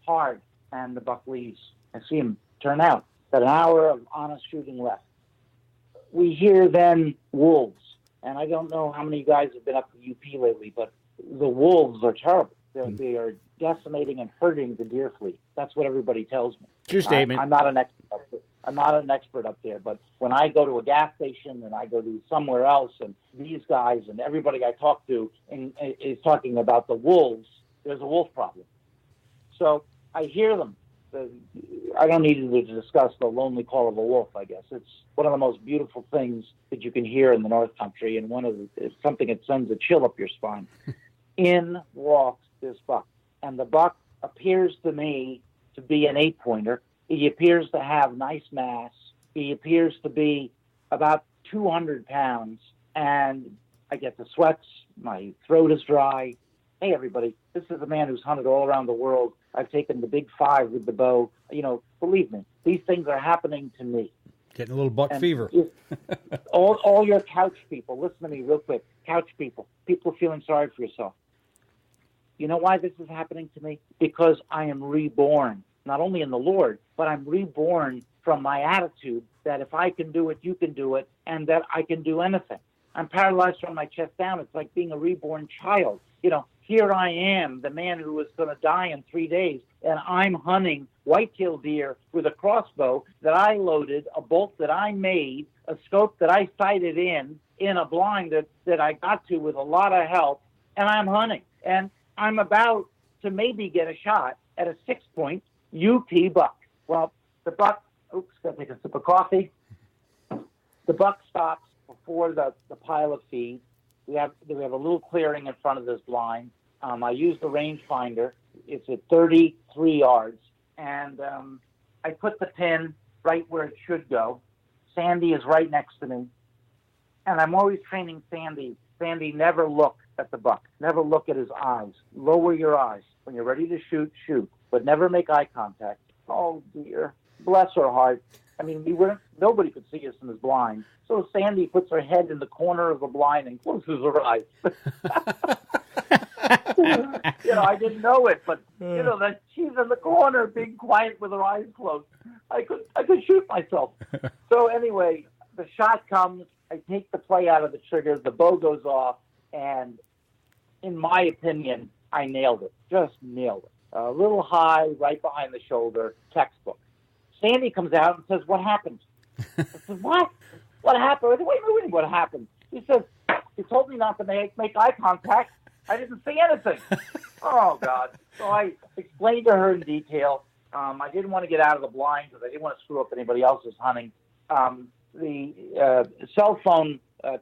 hard, and the buck leaves. I see him turn out. Got an hour of honest shooting left. We hear then wolves. And I don't know how many of you guys have been up to UP lately, but the wolves are terrible. They are decimating and hurting the deer fleet. That's what everybody tells me. True statement. I'm not an expert. I'm not an expert up there, but when I go to a gas station and I go to somewhere else, and these guys and everybody I talk to is talking about the wolves, there's a wolf problem. So I hear them. I don't need to discuss the lonely call of a wolf, I guess. It's one of the most beautiful things that you can hear in the North Country, and it's something that sends a chill up your spine. In walks this buck, and the buck appears to me to be an 8-pointer. He appears to have nice mass. He appears to be about 200 pounds, and I get the sweats. My throat is dry. Hey, everybody, this is a man who's hunted all around the world. I've taken the big 5 with the bow. Believe me, these things are happening to me. Getting a little buck fever. all your couch people, listen to me real quick. Couch people feeling sorry for yourself. You know why this is happening to me? Because I am reborn, not only in the Lord, but I'm reborn from my attitude that if I can do it, you can do it, and that I can do anything. I'm paralyzed from my chest down. It's like being a reborn child. Here I am, the man who was going to die in 3 days, and I'm hunting white-tailed deer with a crossbow that I loaded, a bolt that I made, a scope that I sighted in a blind that I got to with a lot of help, and I'm hunting. And I'm about to maybe get a shot at a 6-point UP buck. Well, the buck, gotta take a sip of coffee. The buck stops before the pile of feed. We have a little clearing in front of this blind. I use the rangefinder. It's at 33 yards. And I put the pin right where it should go. Sandy is right next to me. And I'm always training Sandy. Sandy, never look at the buck. Never look at his eyes. Lower your eyes. When you're ready to shoot, shoot. But never make eye contact. Oh, dear. Bless her heart. I mean, nobody could see us in this blind. So Sandy puts her head in the corner of the blind and closes her eyes. I didn't know it, but that she's in the corner, being quiet with her eyes closed. I could shoot myself. So anyway, the shot comes. I take the play out of the trigger. The bow goes off, and in my opinion, I nailed it. Just nailed it. A little high, right behind the shoulder, textbook. Sandy comes out and says, "What happened?" I said, "What? What happened?" I said, wait, what happened? He says, "You told me not to make eye contact. I didn't say anything." Oh, God. So I explained to her in detail. I didn't want to get out of the blind because I didn't want to screw up anybody else's hunting. The cell phone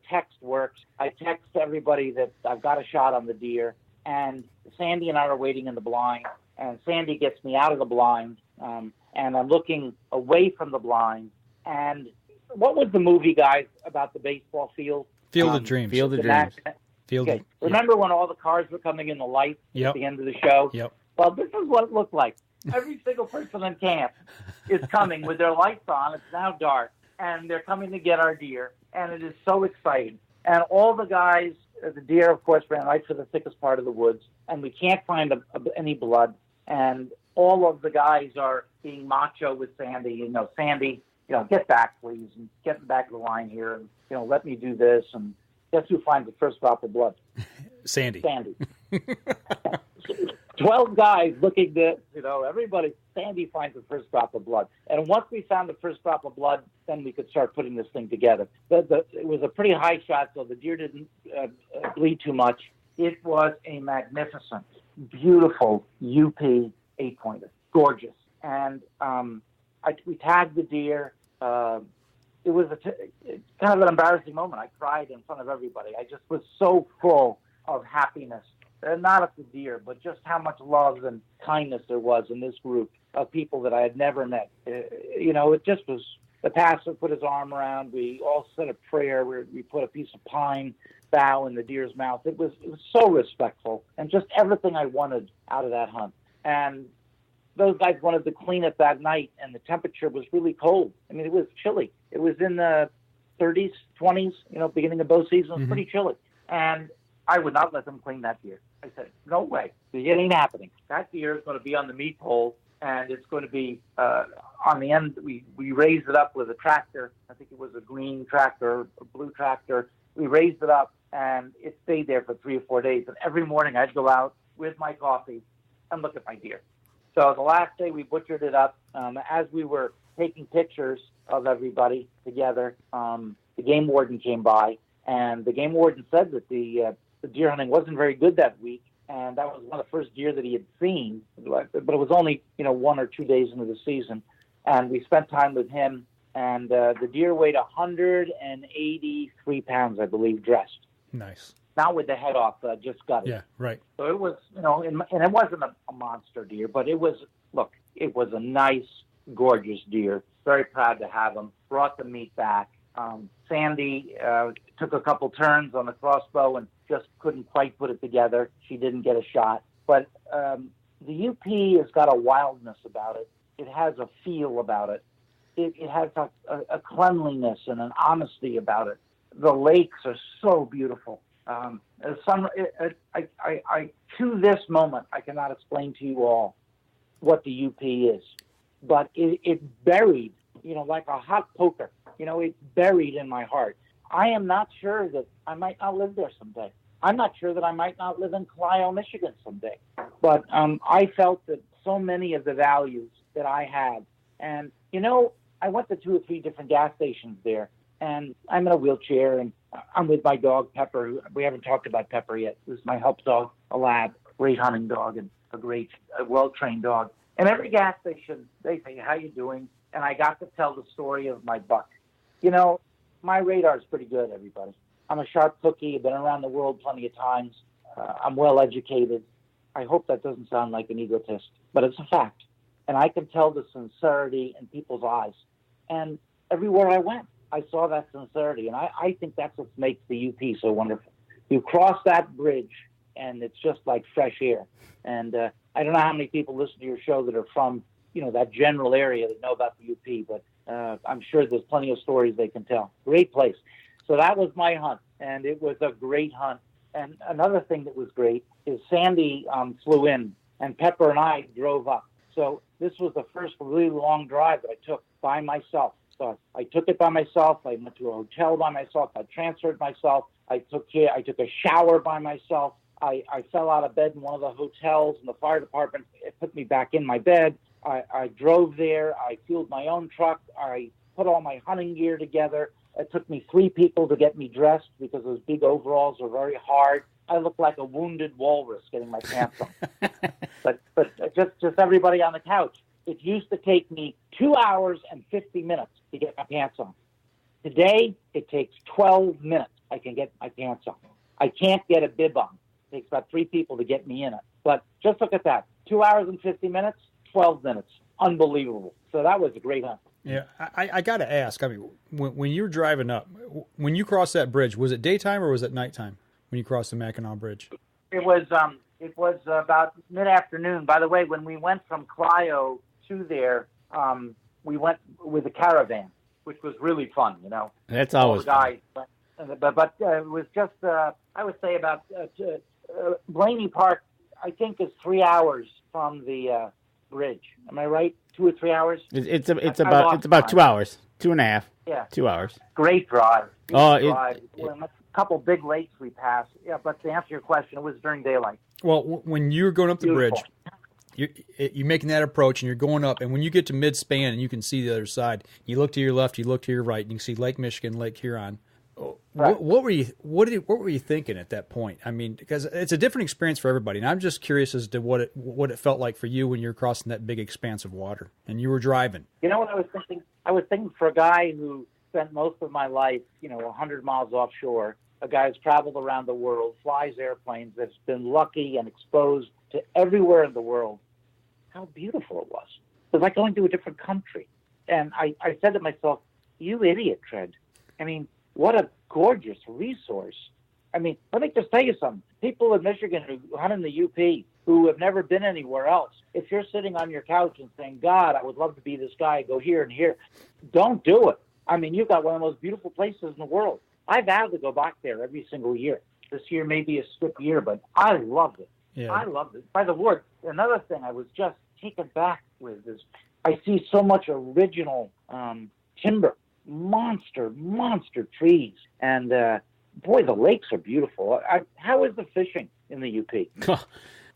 text works. I text everybody that I've got a shot on the deer, and Sandy and I are waiting in the blind, and Sandy gets me out of the blind, and I'm looking away from the blind. And what was the movie, guys, about the baseball field? Field of Dreams. Field of Dreams. Okay. Remember when all the cars were coming in the lights at the end of the show? Yep. Well, this is what it looked like. Every single person in camp is coming with their lights on. It's now dark, and they're coming to get our deer, and it is so exciting. And all the guys, the deer, of course, ran right for the thickest part of the woods, and we can't find any blood. and all of the guys are being macho with Sandy. Sandy, get back, please, and get back of the line here, and, let me do this. And guess who finds the first drop of blood? Sandy. 12 guys looking at, everybody, Sandy finds the first drop of blood. And once we found the first drop of blood, then we could start putting this thing together. It was a pretty high shot, so the deer didn't bleed too much. It was a magnificent, beautiful UP 8-pointer. Gorgeous. And we tagged the deer. It was kind of an embarrassing moment. I cried in front of everybody. I just was so full of happiness. Not at the deer, but just how much love and kindness there was in this group of people that I had never met. It just was, the pastor put his arm around, we all said a prayer, we put a piece of pine bough in the deer's mouth. It was so respectful, and just everything I wanted out of that hunt. And those guys wanted to clean it that night, and the temperature was really cold. I mean, it was chilly. It was in the 30s, 20s, beginning of bow season. It was pretty chilly. And I would not let them clean that deer. I said, no way. It ain't happening. That deer is going to be on the meat pole, and it's going to be on the end. We raised it up with a tractor. I think it was a green tractor, a blue tractor. We raised it up, and it stayed there for 3 or 4 days. And every morning I'd go out with my coffee and look at my deer. So the last day we butchered it up. As we were taking pictures of everybody together, the game warden came by, and the game warden said that the deer hunting wasn't very good that week, and that was one of the first deer that he had seen, but it was only 1 or 2 days into the season. And we spent time with him, and the deer weighed 183 pounds, I believe, dressed. Nice. Not with the head off, just gutted. Yeah, right. So it was, and it wasn't a monster deer, but it was a nice, gorgeous deer. Very proud to have him. Brought the meat back. Sandy took a couple turns on the crossbow and just couldn't quite put it together. She didn't get a shot. But the UP has got a wildness about it. It has a feel about it. It has a cleanliness and an honesty about it. The lakes are so beautiful. To this moment, I cannot explain to you all what the UP is. But it's buried, like a hot poker. It's buried in my heart. I am not sure that I might not live there someday. I'm not sure that I might not live in Clio, Michigan someday. But I felt that so many of the values that I had, and, I went to 2 or 3 different gas stations there, and I'm in a wheelchair, and I'm with my dog, Pepper. We haven't talked about Pepper yet. This is my help dog, a lab, great hunting dog, and a great, well-trained dog. And every gas station, they say, how you doing? And I got to tell the story of my buck. My radar's pretty good, everybody. I'm a sharp cookie. I've been around the world plenty of times. I'm well-educated. I hope that doesn't sound like an egotist, but it's a fact. And I can tell the sincerity in people's eyes. And everywhere I went, I saw that sincerity. And I think that's what makes the UP so wonderful. You cross that bridge, and it's just like fresh air. And I don't know how many people listen to your show that are from, that general area that know about the UP, but I'm sure there's plenty of stories they can tell. Great place. So that was my hunt, and it was a great hunt. And another thing that was great is Sandy flew in, and Pepper and I drove up. So this was the first really long drive that I took by myself. So I took it by myself. I went to a hotel by myself. I transferred myself. I took a shower by myself. I fell out of bed in one of the hotels, and the fire department put me back in my bed. I drove there. I fueled my own truck. I put all my hunting gear together. It took me 3 people to get me dressed because those big overalls are very hard. I looked like a wounded walrus getting my pants on. but just everybody on the couch. It used to take me 2 hours and 50 minutes to get my pants on. Today, it takes 12 minutes. I can get my pants on. I can't get a bib on. It takes about 3 people to get me in it. But just look at that. 2 hours and 50 minutes, 12 minutes. Unbelievable. So that was a great hunt. Yeah, I got to ask. I mean, when you were driving up, when you crossed that bridge, was it daytime or was it nighttime when you crossed the Mackinac Bridge? It was about mid-afternoon. By the way, when we went from Clio to there, we went with a caravan, which was really fun. That's always fun. But it was just I would say about Blaney Park. I think is 3 hours from the bridge. Am I right? 2 or 3 hours? It's about 2 hours, 2.5. Yeah, 2 hours. Great drive. Drive. A couple big lakes we passed. Yeah, but to answer your question, it was during daylight. Well, when you're going up the Beautiful. bridge, you're making that approach and you're going up, and when you get to mid-span and you can see the other side, you look to your left, you look to your right, and you can see Lake Michigan, Lake Huron. Right. What were you thinking at that point? I mean, because it's a different experience for everybody, and I'm just curious as to what it felt like for you when you're crossing that big expanse of water and you were driving. You know what I was thinking? I was thinking for a guy who spent most of my life, 100 miles offshore, a guy who's traveled around the world, flies airplanes, that's been lucky and exposed to everywhere in the world, how beautiful it was. It was like going to a different country. And I said to myself, you idiot, Tred. I mean, what a gorgeous resource. I mean, let me just tell you something. People in Michigan who hunt in the UP who have never been anywhere else, if you're sitting on your couch and saying, God, I would love to be this guy, go here and here, don't do it. I mean, you've got one of the most beautiful places in the world. I vow to go back there every single year. This year may be a skip year, but I loved it. Yeah. I loved it. By the word, another thing I was just taken back with is I see so much original timber, monster trees. And, boy, the lakes are beautiful. How is the fishing in the UP?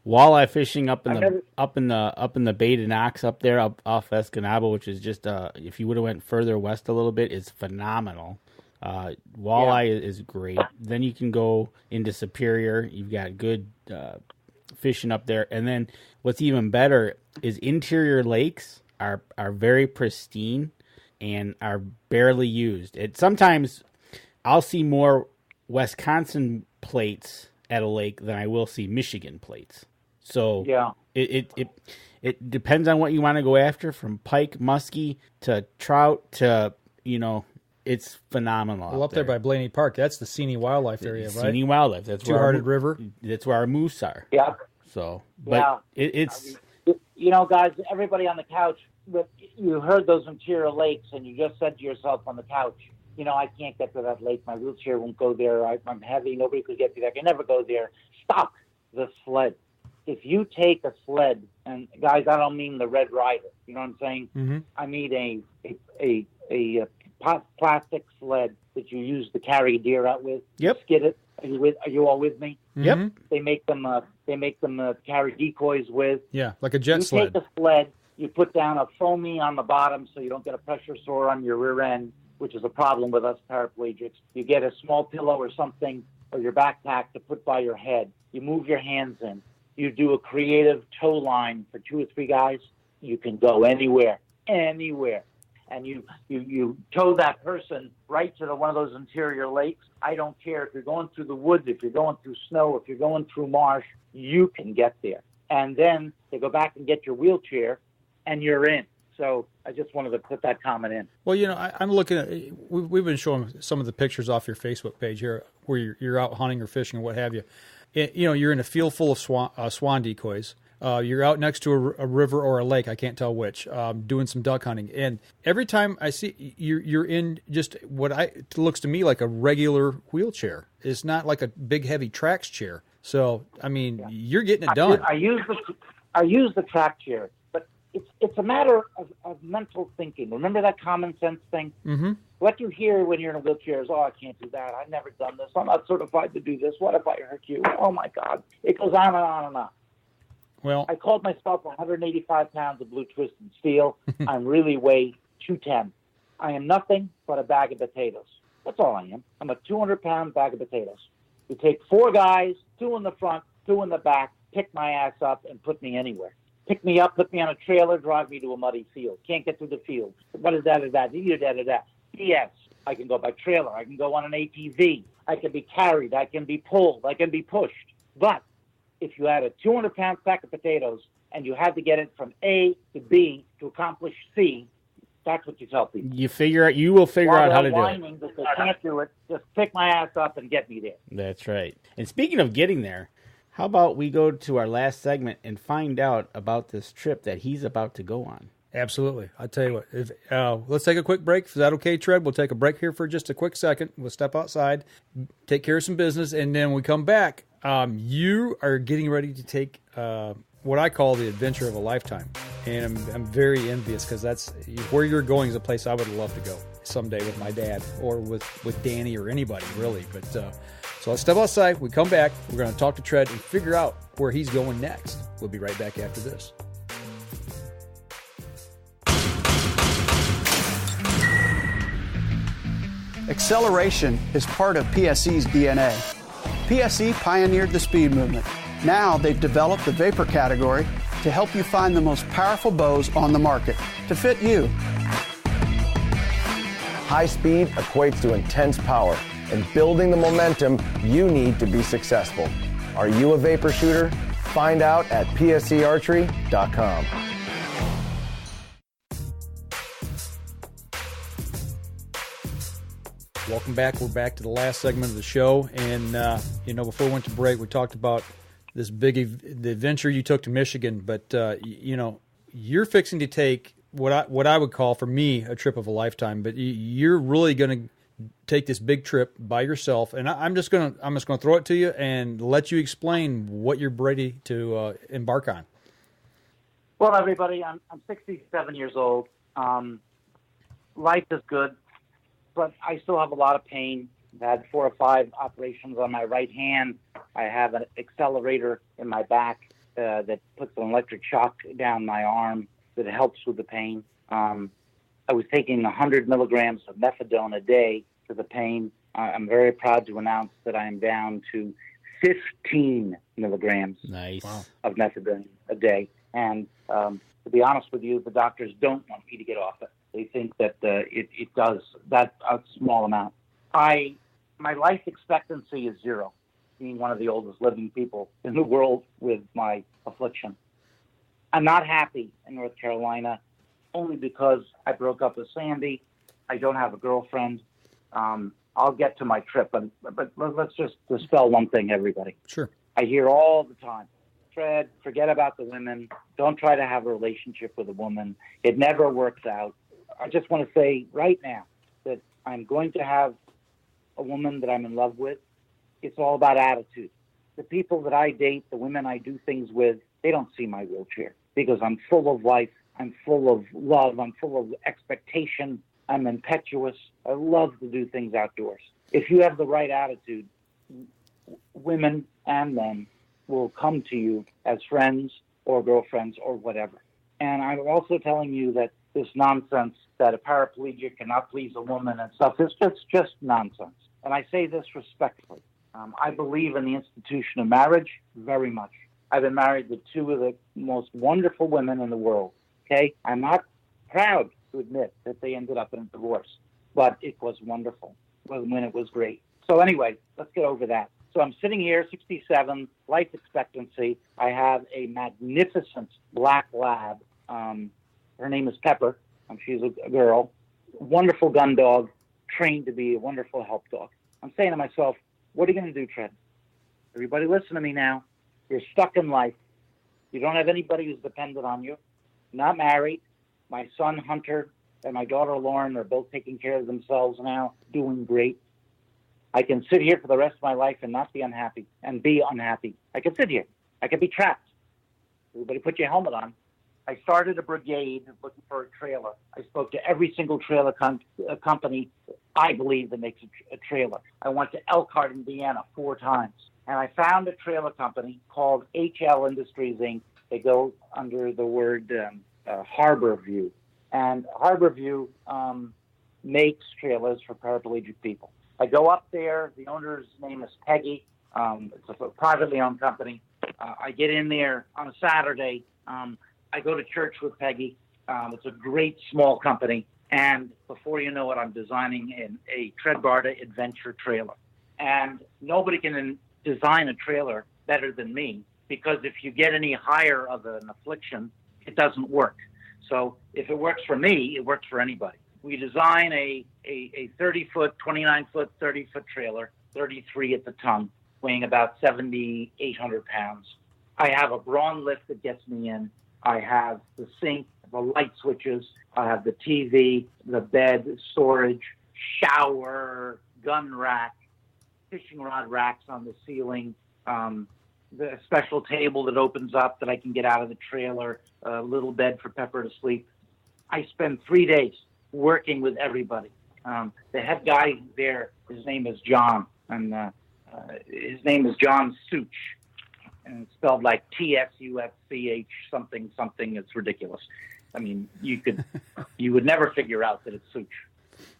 Walleye fishing up in the Bay de Nox up there, off Escanaba, which is just if you would have went further west a little bit, is phenomenal. Walleye is great. Then you can go into Superior. You've got good fishing up there. And then what's even better is interior lakes are very pristine and are barely used. Sometimes I'll see more Wisconsin plates at a lake than I will see Michigan plates. So yeah. It depends on what you want to go after, from pike, muskie to trout to, it's phenomenal. Well, up there by Blaney Park, that's the Seney Wildlife Area, right? Seney Wildlife. That's Two-Hearted River. That's where our moose are. Yeah. So, but yeah. It's... guys, everybody on the couch, you heard those interior lakes, and you just said to yourself on the couch, I can't get to that lake. My wheelchair won't go there. I'm heavy. Nobody could get me there. I can never go there. Stop the sled. If you take a sled, and guys, I don't mean the Red Rider. You know what I'm saying? Mm-hmm. I mean a plastic sled that you use to carry deer out with. Yep. Skid it. Are you all with me? Yep. They make them carry decoys with. Yeah, like a jet sled. You take a sled. You put down a foamy on the bottom so you don't get a pressure sore on your rear end, which is a problem with us paraplegics. You get a small pillow or something, or your backpack to put by your head. You move your hands in. You do a creative tow line for 2 or 3 guys. You can go anywhere. And you tow that person right to one of those interior lakes. I don't care if you're going through the woods, if you're going through snow, if you're going through marsh, you can get there. And then they go back and get your wheelchair, and you're in. So I just wanted to put that comment in. Well, I'm looking at, we've been showing some of the pictures off your Facebook page here where you're out hunting or fishing or what have you. You're in a field full of swan decoys. You're out next to a river or a lake, I can't tell which, doing some duck hunting. And every time I see you're in just what it looks to me like a regular wheelchair. It's not like a big heavy Trax chair. So, I mean, you're getting it done. I use the track chair, but it's a matter of mental thinking. Remember that common sense thing? Mm-hmm. What you hear when you're in a wheelchair is, I can't do that. I've never done this. I'm not certified to do this. What if I hurt you? Oh, my God. It goes on and on and on. Well, I called myself 185 pounds of blue twisted steel. I really weigh 210. I am nothing but a bag of potatoes. That's all I am. I'm a 200-pound bag of potatoes. You take 4 guys, 2 in the front, 2 in the back, pick my ass up and put me anywhere. Pick me up, put me on a trailer, drive me to a muddy field. Can't get through the field. What is that? Yes, I can go by trailer. I can go on an ATV. I can be carried. I can be pulled. I can be pushed. But if you had a 200-pound sack of potatoes and you had to get it from A to B to accomplish C, that's what you tell people. You will figure out how to do it. That they can't do it. Just pick my ass up and get me there. That's right. And speaking of getting there, how about we go to our last segment and find out about this trip that he's about to go on? Absolutely. I'll tell you what. Let's take a quick break. Is that okay, Tred? We'll take a break here for just a quick second. We'll step outside, take care of some business, and then when we come back, you are getting ready to take what I call the adventure of a lifetime. And I'm very envious because that's where you're going is a place I would love to go someday with my dad or with Danny or anybody really. But so let's step outside. We come back. We're going to talk to Tred and figure out where he's going next. We'll be right back after this. Acceleration is part of PSE's DNA. PSE pioneered the speed movement. Now they've developed the vapor category to help you find the most powerful bows on the market to fit you. High speed equates to intense power and building the momentum you need to be successful. Are you a vapor shooter? Find out at psearchery.com. Welcome back. We're back to the last segment of the show. And, before we went to break, we talked about this the adventure you took to Michigan. But, you're fixing to take what I would call, for me, a trip of a lifetime. But you're really going to take this big trip by yourself. And I'm just going to throw it to you and let you explain what you're ready to embark on. Well, everybody, I'm 67 years old. Life is good, but I still have a lot of pain. I've had 4 or 5 operations on my right hand. I have an accelerator in my back that puts an electric shock down my arm that helps with the pain. I was taking 100 milligrams of methadone a day for the pain. I'm very proud to announce that I am down to 15 milligrams of methadone a day. And to be honest with you, the doctors don't want me to get off it. They think that it does that a small amount. My life expectancy is 0, being one of the oldest living people in the world with my affliction. I'm not happy in North Carolina only because I broke up with Sandy. I don't have a girlfriend. I'll get to my trip, but let's just dispel one thing, everybody. Sure. I hear all the time, Tred, forget about the women. Don't try to have a relationship with a woman. It never works out. I just want to say right now that I'm going to have a woman that I'm in love with. It's all about attitude. The people that I date, the women I do things with, they don't see my wheelchair because I'm full of life. I'm full of love. I'm full of expectation. I'm impetuous. I love to do things outdoors. If you have the right attitude, women and men will come to you as friends or girlfriends or whatever. And I'm also telling you that this nonsense that a paraplegic cannot please a woman and stuff is just nonsense. And I say this respectfully. I believe in the institution of marriage very much. I've been married to 2 of the most wonderful women in the world. Okay? I'm not proud to admit that they ended up in a divorce, but it was wonderful when it was great. So anyway, let's get over that. So I'm sitting here, 67, life expectancy. I have a magnificent black lab. Her name is Pepper. She's a girl. Wonderful gun dog, trained to be a wonderful help dog. I'm saying to myself, what are you going to do, Tred? Everybody listen to me now. You're stuck in life. You don't have anybody who's dependent on you. Not married. My son, Hunter, and my daughter, Lauren, are both taking care of themselves now, doing great. I can sit here for the rest of my life and not be unhappy, and be unhappy. I can sit here. I can be trapped. Everybody put your helmet on. I started a brigade looking for a trailer. I spoke to every single trailer company I believe that makes a trailer. I went to Elkhart, Indiana 4 times. And I found a trailer company called HL Industries, Inc. They go under the word Harbor View. And Harbor View makes trailers for paraplegic people. I go up there. The owner's name is Peggy. It's a privately owned company. I get in there on a Saturday. I go to church with Peggy. It's a great small company. And before you know it, I'm designing a Tred Barta adventure trailer. And nobody can design a trailer better than me, because if you get any higher of an affliction, it doesn't work. So if it works for me, it works for anybody. We design a 30-foot, 29-foot, 30-foot trailer, 33 at the ton, weighing about 7,800 pounds. I have a Braun lift that gets me in. I have the sink, the light switches. I have the TV, the bed, storage, shower, gun rack, fishing rod racks on the ceiling, the special table that opens up that I can get out of the trailer, a little bed for Pepper to sleep. I spend 3 days working with everybody. The head guy there, his name is John, and his name is John Such, and it's spelled like Tsuch something something. It's ridiculous. I mean, you would never figure out that it's Such,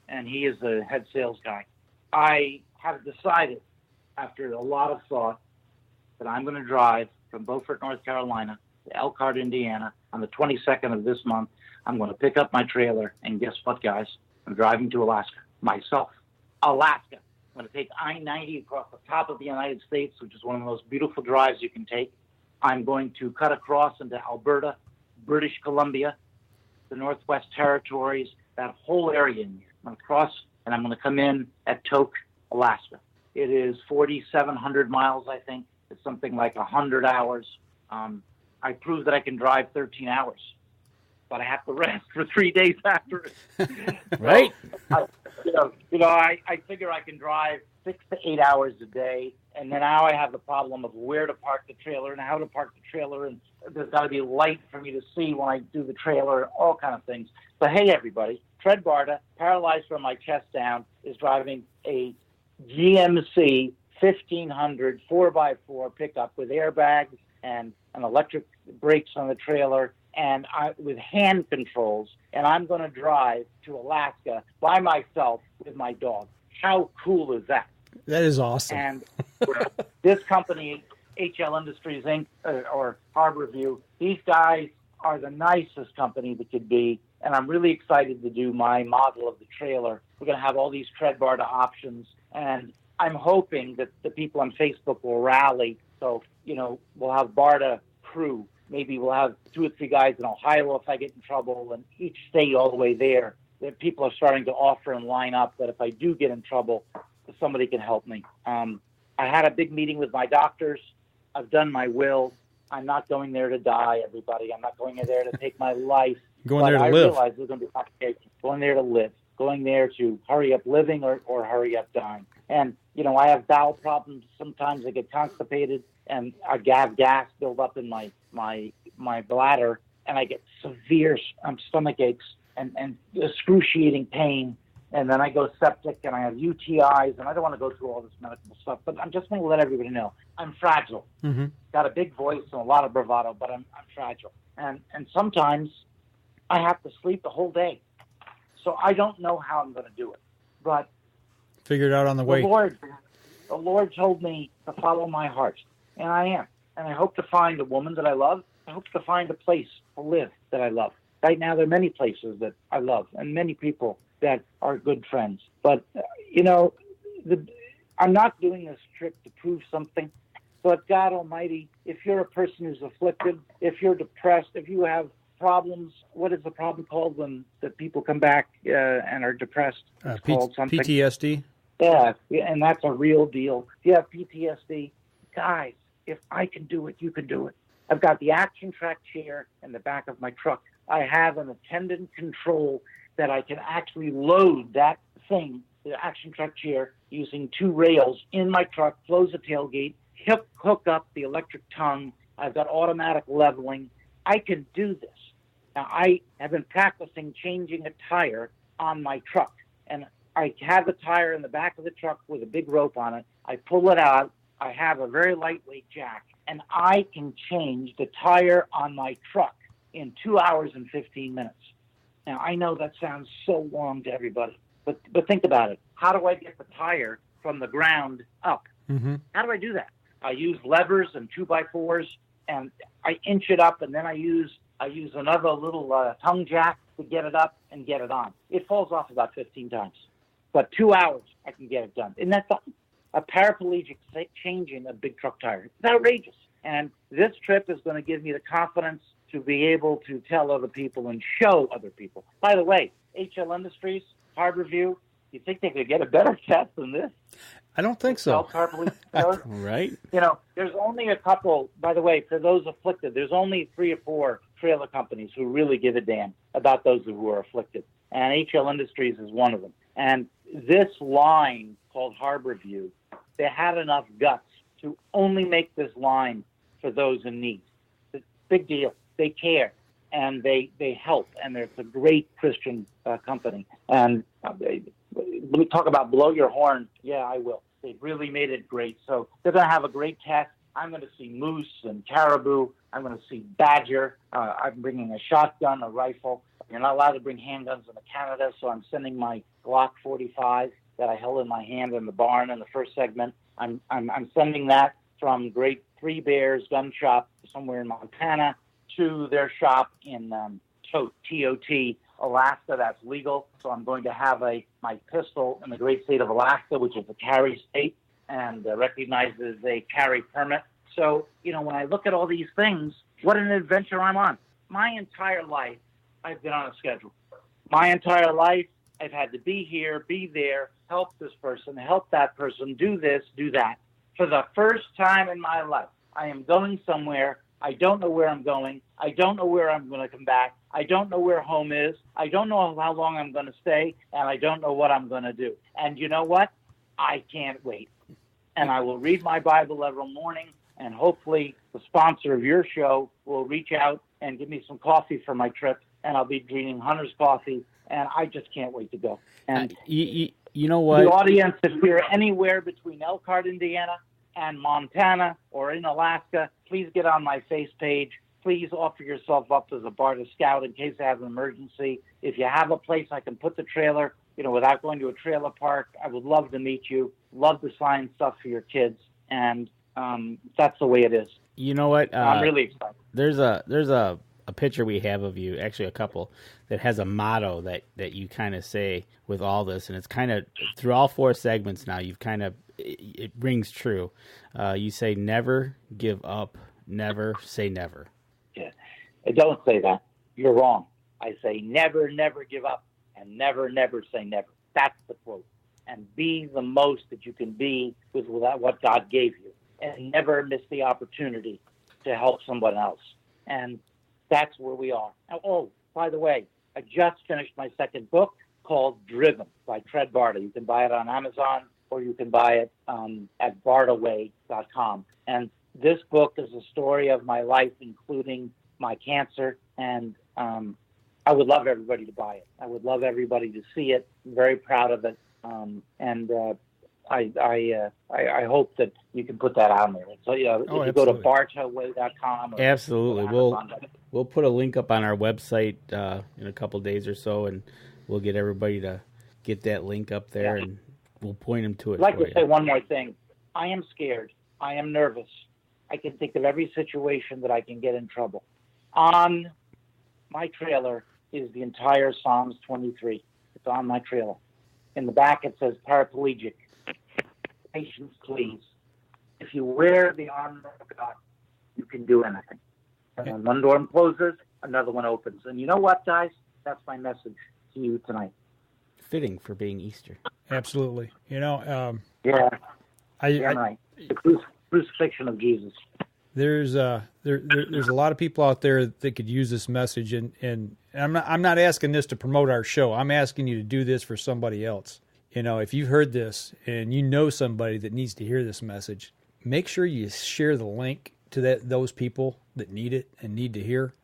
and he is the head sales guy. I have decided, after a lot of thought, that I'm going to drive from Beaufort, North Carolina to Elkhart, Indiana on the 22nd of this month. I'm going to pick up my trailer, and guess what, guys? I'm driving to Alaska myself. Alaska. I'm going to take I-90 across the top of the United States, which is one of the most beautiful drives you can take. I'm going to cut across into Alberta, British Columbia, the Northwest Territories, that whole area. I'm going to cross, and I'm going to come in at Tok, Alaska. It is 4,700 miles, I think. It's something like 100 hours. I proved that I can drive 13 hours, but I have to rest for 3 days after it. Right. So, I figure I can drive 6 to 8 hours a day, and then now I have the problem of where to park the trailer and how to park the trailer, and there's got to be light for me to see when I do the trailer, all kind of things. But hey, everybody, Tred Barta, paralyzed from my chest down, is driving a GMC 1500 4x4 pickup with airbags and an electric brakes on the trailer, and with hand controls, and I'm going to drive to Alaska by myself with my dog. How cool is that? That is awesome. And this company, HL Industries Inc., or Harborview, these guys are the nicest company that could be, and I'm really excited to do my model of the trailer. We're going to have all these Tred Barta options, and I'm hoping that the people on Facebook will rally. So, we'll have Barta crew. Maybe we'll have 2 or 3 guys in Ohio if I get in trouble, and each state all the way there. That people are starting to offer and line up that if I do get in trouble, somebody can help me. I had a big meeting with my doctors. I've done my will. I'm not going there to die, everybody. I'm not going there to take my life. Going there to live. I realize there's going to be complications. Going there to live. Going there to hurry up living or hurry up dying. And, I have bowel problems. Sometimes I get constipated, and I have gas build up in my bladder, and I get severe stomach aches and excruciating pain. And then I go septic, and I have UTIs, and I don't want to go through all this medical stuff, but I'm just going to let everybody know I'm fragile. Mm-hmm. Got a big voice and a lot of bravado, but I'm fragile. And sometimes I have to sleep the whole day. So I don't know how I'm going to do it, but figure it out on the way. The Lord told me to follow my heart, and I am. And I hope to find a woman that I love. I hope to find a place to live that I love. Right now, there are many places that I love and many people that are good friends. But, I'm not doing this trip to prove something. But God Almighty, if you're a person who's afflicted, if you're depressed, if you have problems, what is the problem called when the people come back and are depressed? It's called something. PTSD? Yeah, and that's a real deal. If you have PTSD, guys, if I can do it, you can do it. I've got the action track chair in the back of my truck. I have an attendant control that I can actually load that thing, the action track chair, using 2 rails in my truck, close the tailgate, hook up the electric tongue. I've got automatic leveling. I can do this. Now, I have been practicing changing a tire on my truck, and I have the tire in the back of the truck with a big rope on it. I pull it out. I have a very lightweight jack, and I can change the tire on my truck in 2 hours and 15 minutes. Now, I know that sounds so long to everybody, but think about it. How do I get the tire from the ground up? Mm-hmm. How do I do that? I use levers and 2x4s, and I inch it up, and then I use another little tongue jack to get it up and get it on. It falls off about 15 times. But 2 hours, I can get it done. Isn't that something? A paraplegic changing a big truck tire. It's outrageous. And this trip is going to give me the confidence to be able to tell other people and show other people. By the way, HL Industries, Harborview, you think they could get a better test than this? I don't think so. Right. There's only a couple, by the way, for those afflicted, there's only 3 or 4 trailer companies who really give a damn about those who are afflicted. And HL Industries is one of them. And this line called Harborview, they had enough guts to only make this line for those in need. It's a big deal. They care, and they help, and it's a great Christian company. And let me talk about blow your horn. Yeah, I will. They've really made it great. So they're going to have a great test. I'm going to see moose and caribou. I'm going to see badger. I'm bringing a shotgun, a rifle. You're not allowed to bring handguns into Canada, so I'm sending my Glock 45 that I held in my hand in the barn in the first segment. I'm sending that from Great Three Bears Gun Shop somewhere in Montana to their shop in T.O.T., Alaska. That's legal. So I'm going to have my pistol in the great state of Alaska, which is a carry state and recognizes a carry permit. So, when I look at all these things, what an adventure I'm on. My entire life, I've been on a schedule. My entire life, I've had to be here, be there, help this person, help that person, do this, do that. For the first time in my life, I am going somewhere. I don't know where I'm going. I don't know where I'm going to come back. I don't know where home is. I don't know how long I'm going to stay, and I don't know what I'm going to do. And you know what? I can't wait. And I will read my Bible every morning, and hopefully the sponsor of your show will reach out and give me some coffee for my trip, and I'll be drinking Hunter's coffee, and I just can't wait to go. And you know what? The audience, if you're anywhere between Elkhart, Indiana, and Montana, or in Alaska, please get on my face page. Please offer yourself up as a Barta Scout in case I have an emergency. If you have a place I can put the trailer, without going to a trailer park, I would love to meet you. Love to sign stuff for your kids, and that's the way it is. You know what? I'm really excited. There's a picture we have of you, actually a couple, that has a motto that you kind of say with all this, and it's kind of through all four segments now. You've kind of it rings true. You say never give up, never say never. Yeah, I don't say that. You're wrong. I say never, never give up, and never, never say never. That's the quote. And be the most that you can be with what God gave you, and never miss the opportunity to help someone else. And that's where we are. Oh, by the way, I just finished my second book called Driven by Tred Barta. You can buy it on Amazon, or you can buy it at bartaway.com. And this book is a story of my life, including my cancer, and I would love everybody to buy it. I would love everybody to see it. I'm very proud of it, and I hope that you can put that on there. So, if you go to bartaway.com. Absolutely. We'll put a link up on our website in a couple days or so, and we'll get everybody to get that link up there, and we'll point them to it. I'd like to say one more thing. I am scared. I am nervous. I can think of every situation that I can get in trouble. On my trailer is the entire Psalms 23. It's on my trailer. In the back it says paraplegic. Patience, please. If you wear the armor of God, you can do anything. And when one door closes, another one opens. And you know what, guys? That's my message to you tonight. Fitting for being Easter. Absolutely. Right. The crucifixion of Jesus. There's a lot of people out there that could use this message, and I'm not asking this to promote our show. I'm asking you to do this for somebody else. If you've heard this and you know somebody that needs to hear this message, make sure you share the link to those people that need it and need to hear.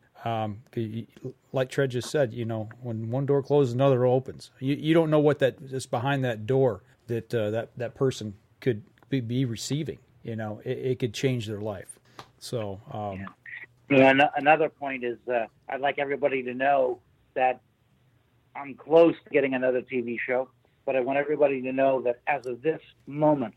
Like Tred just said, when one door closes, another opens. You don't know what is behind that door that person could be receiving. It could change their life. So, another point is I'd like everybody to know that I'm close to getting another TV show, but I want everybody to know that as of this moment,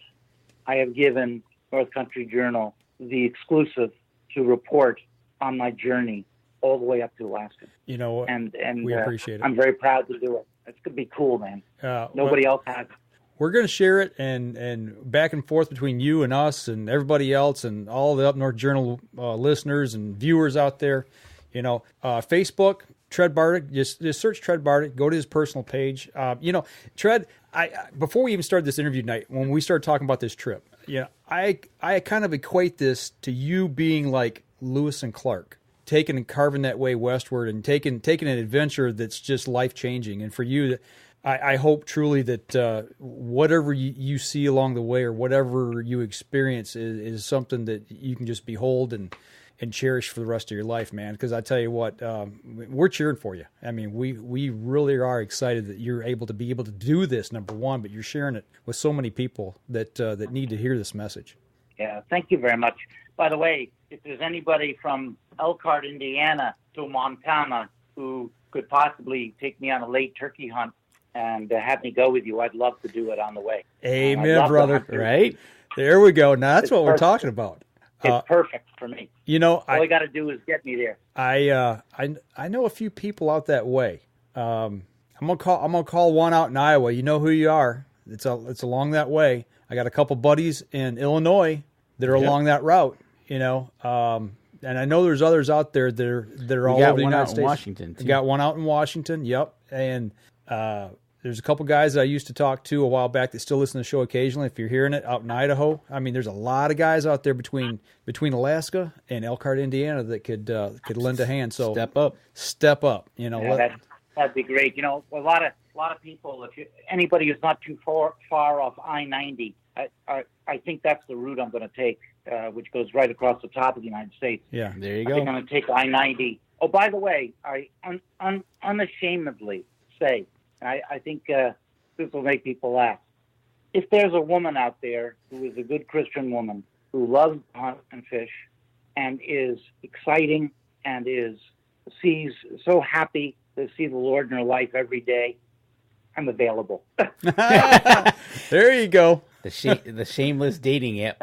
I have given North Country Journal the exclusive to report on my journey all the way up to Alaska. And we appreciate it. I'm very proud to do it. It's going to be cool, man. Nobody else has it. We're going to share it and back and forth between you and us and everybody else and all the Up North Journal listeners and viewers out there. Facebook, Tred Barta, just search Tred Barta, go to his personal page. Tred, before we even started this interview tonight, when we started talking about this trip, I kind of equate this to you being like Lewis and Clark, taking and carving that way westward and taking an adventure that's just life-changing. And for you, I hope truly that whatever you see along the way or whatever you experience is something that you can just behold and cherish for the rest of your life, man. Because I tell you what, we're cheering for you. I mean, we really are excited that you're able to do this, number one, but you're sharing it with so many people that need to hear this message. Yeah, thank you very much. By the way, if there's anybody from Elkhart, Indiana to Montana who could possibly take me on a late turkey hunt and have me go with you, I'd love to do it on the way. Amen, brother. Right? There we go. Now that's what we're talking about. It's perfect for me. You know, all you got to do is get me there. I know a few people out that way. I'm gonna call one out in Iowa. You know who you are. It's along that way. I got a couple buddies in Illinois that are along that route. You know, and I know there's others out there that are all over the United States. Washington, too. We got one out in Washington. Yep, and there's a couple guys that I used to talk to a while back that still listen to the show occasionally. If you're hearing it out in Idaho, I mean, there's a lot of guys out there between Alaska and Elkhart, Indiana, that could lend a hand. So step up. You know, that'd be great. You know, a lot of people. Anybody who's not too far off I-90, I think that's the route I'm going to take, which goes right across the top of the United States. Yeah, there you go. I think I'm going to take I-90. Oh, by the way, I unashamedly say. I think this will make people laugh. If there's a woman out there who is a good Christian woman who loves to hunt and fish and is exciting and sees so happy to see the Lord in her life every day, I'm available. There you go. The shameless dating app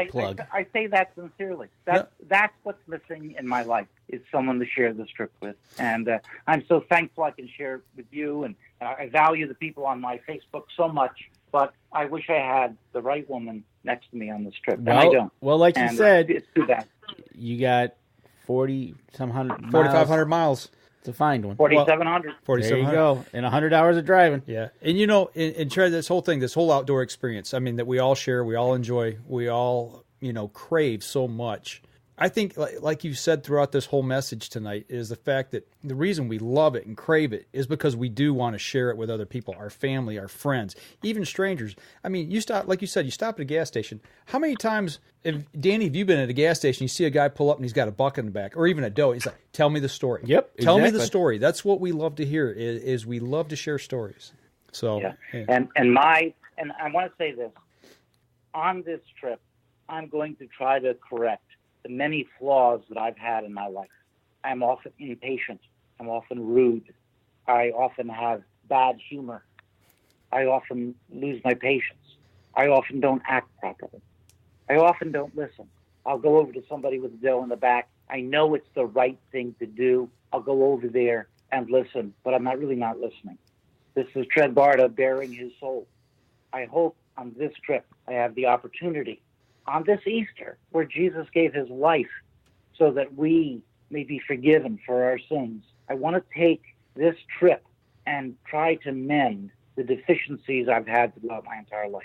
plug. I say that sincerely. That's what's missing in my life, is someone to share this trip with. And I'm so thankful I can share it with you. And I value the people on my Facebook so much. But I wish I had the right woman next to me on this trip. And I don't. Well, like you said, it's too bad. You got 4,500 miles to find one. 4,700. There you go. And 100 hours of driving. Yeah. And you know, in Tred, this whole outdoor experience, I mean, that we all share, we all enjoy, we all, crave so much. I think, like you said throughout this whole message tonight, is the fact that the reason we love it and crave it is because we do want to share it with other people, our family, our friends, even strangers. I mean, you stop, like you said, you stop at a gas station. How many times, Danny, have you been at a gas station, you see a guy pull up and he's got a buck in the back, or even a doe, he's like, tell me the story. Yep, Tell me the story. That's what we love to hear, is we love to share stories. So, yeah. And I want to say this. On this trip, I'm going to try to correct the many flaws that I've had in my life. I'm often impatient. I'm often rude. I often have bad humor. I often lose my patience. I often don't act properly. I often don't listen. I'll go over to somebody with a doe in the back. I know it's the right thing to do. I'll go over there and listen, but I'm really not listening. This is Tred Barta bearing his soul. I hope on this trip I have the opportunity, on this Easter, where Jesus gave his life so that we may be forgiven for our sins. I want to take this trip and try to mend the deficiencies I've had throughout my entire life.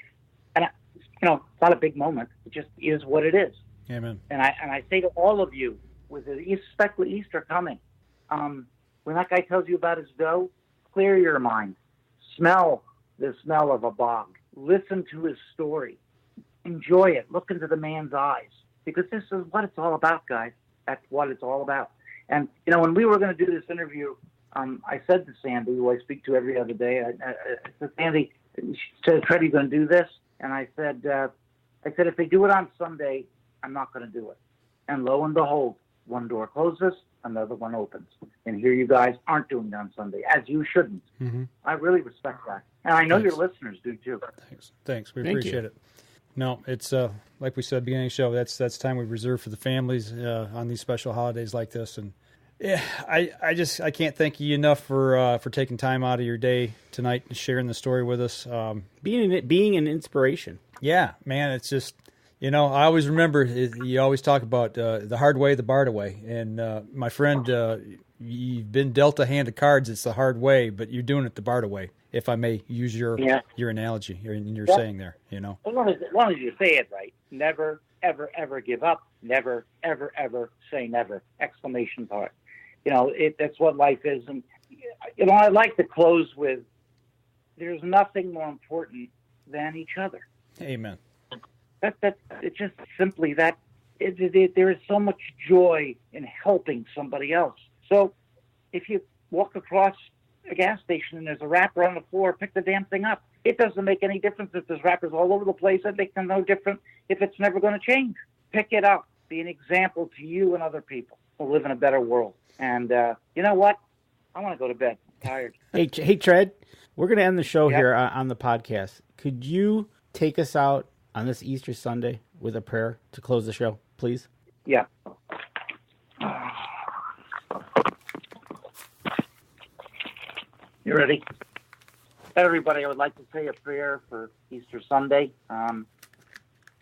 And, it's not a big moment. It just is what it is. Amen. And I say to all of you, with especially Easter coming, when that guy tells you about his doe, clear your mind. Smell the smell of a bog. Listen to his story. Enjoy it. Look into the man's eyes, because this is what it's all about, guys. That's what it's all about. And, when we were going to do this interview, I said to Sandy, who I speak to every other day, I said, Sandy, she said, Tred, are you going to do this? And I said, if they do it on Sunday, I'm not going to do it. And lo and behold, one door closes, another one opens. And here you guys aren't doing it on Sunday, as you shouldn't. Mm-hmm. I really respect that. And I know your listeners do, too. Thanks. We appreciate it. No, it's like we said at the beginning of the show, that's time we reserve for the families on these special holidays like this. And yeah, I can't thank you enough for taking time out of your day tonight and sharing the story with us. Being an inspiration. Yeah, man, it's just, I always remember, you always talk about the hard way, the Barta way. And my friend, you've been dealt a hand of cards. It's the hard way, but you're doing it the Barta way, if I may use your analogy in your saying there, As long as you say it right. Never, ever, ever give up. Never, ever, ever say never! Exclamation point. That's what life is. And, I like to close with there's nothing more important than each other. Amen. It's just simply that there is so much joy in helping somebody else. So if you walk across a gas station and there's a wrapper on the floor, pick the damn thing up. It doesn't make any difference if there's wrappers all over the place. It makes no difference if it's never going to change. Pick it up. Be an example to you and other people to live in a better world. And you know what? I want to go to bed. I'm tired. Hey, Tred, we're going to end the show here on the podcast. Could you take us out on this Easter Sunday with a prayer to close the show, please? Yeah. You ready? Everybody, I would like to say a prayer for Easter Sunday. I'm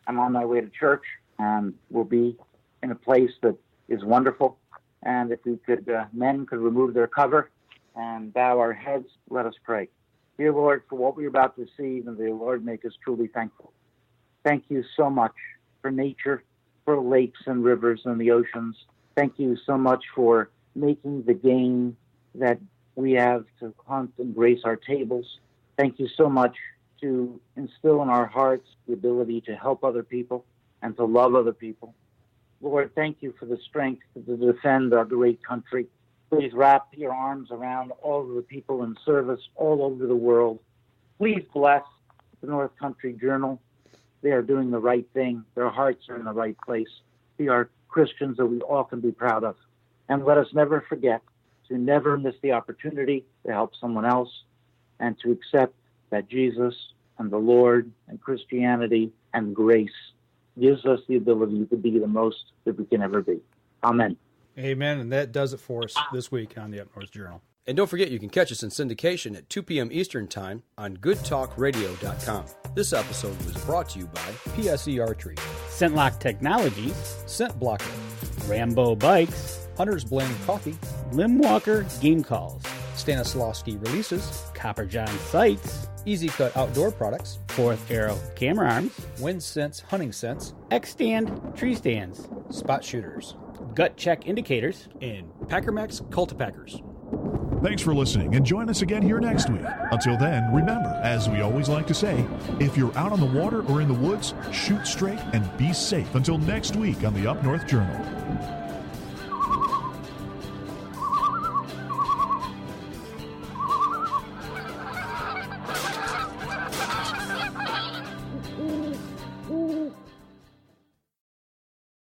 on my way to church, and we'll be in a place that is wonderful. And if we could, men could remove their cover and bow our heads, let us pray. Dear Lord, for what we're about to receive, and the Lord make us truly thankful. Thank you so much for nature, for lakes and rivers and the oceans. Thank you so much for making the game that we have to hunt and grace our tables. Thank you so much to instill in our hearts the ability to help other people and to love other people. Lord, thank you for the strength to defend our great country. Please wrap your arms around all of the people in service all over the world. Please bless the North Country Journal. They are doing the right thing. Their hearts are in the right place. They are Christians that we all can be proud of. And let us never forget to never miss the opportunity to help someone else and to accept that Jesus and the Lord and Christianity and grace gives us the ability to be the most that we can ever be. Amen. Amen. And that does it for us this week on the Up North Journal. And don't forget, you can catch us in syndication at 2 p.m. Eastern Time on goodtalkradio.com. This episode was brought to you by PSE Archery, Scentlock Technologies, Scent Blocker, Rambo Bikes, Hunter's Blend Coffee, Limwalker Game Calls, Stanislawski Releases, Copper John Sights, Easy Cut Outdoor Products, Fourth Arrow Camera Arms, Wind Sense Hunting Sense, X-Stand Tree Stands, Spot Shooters, Gut Check Indicators, and Packermax Cultipackers. Thanks for listening, and join us again here next week. Until then, remember, as we always like to say, if you're out on the water or in the woods, shoot straight and be safe until next week on the Up North Journal.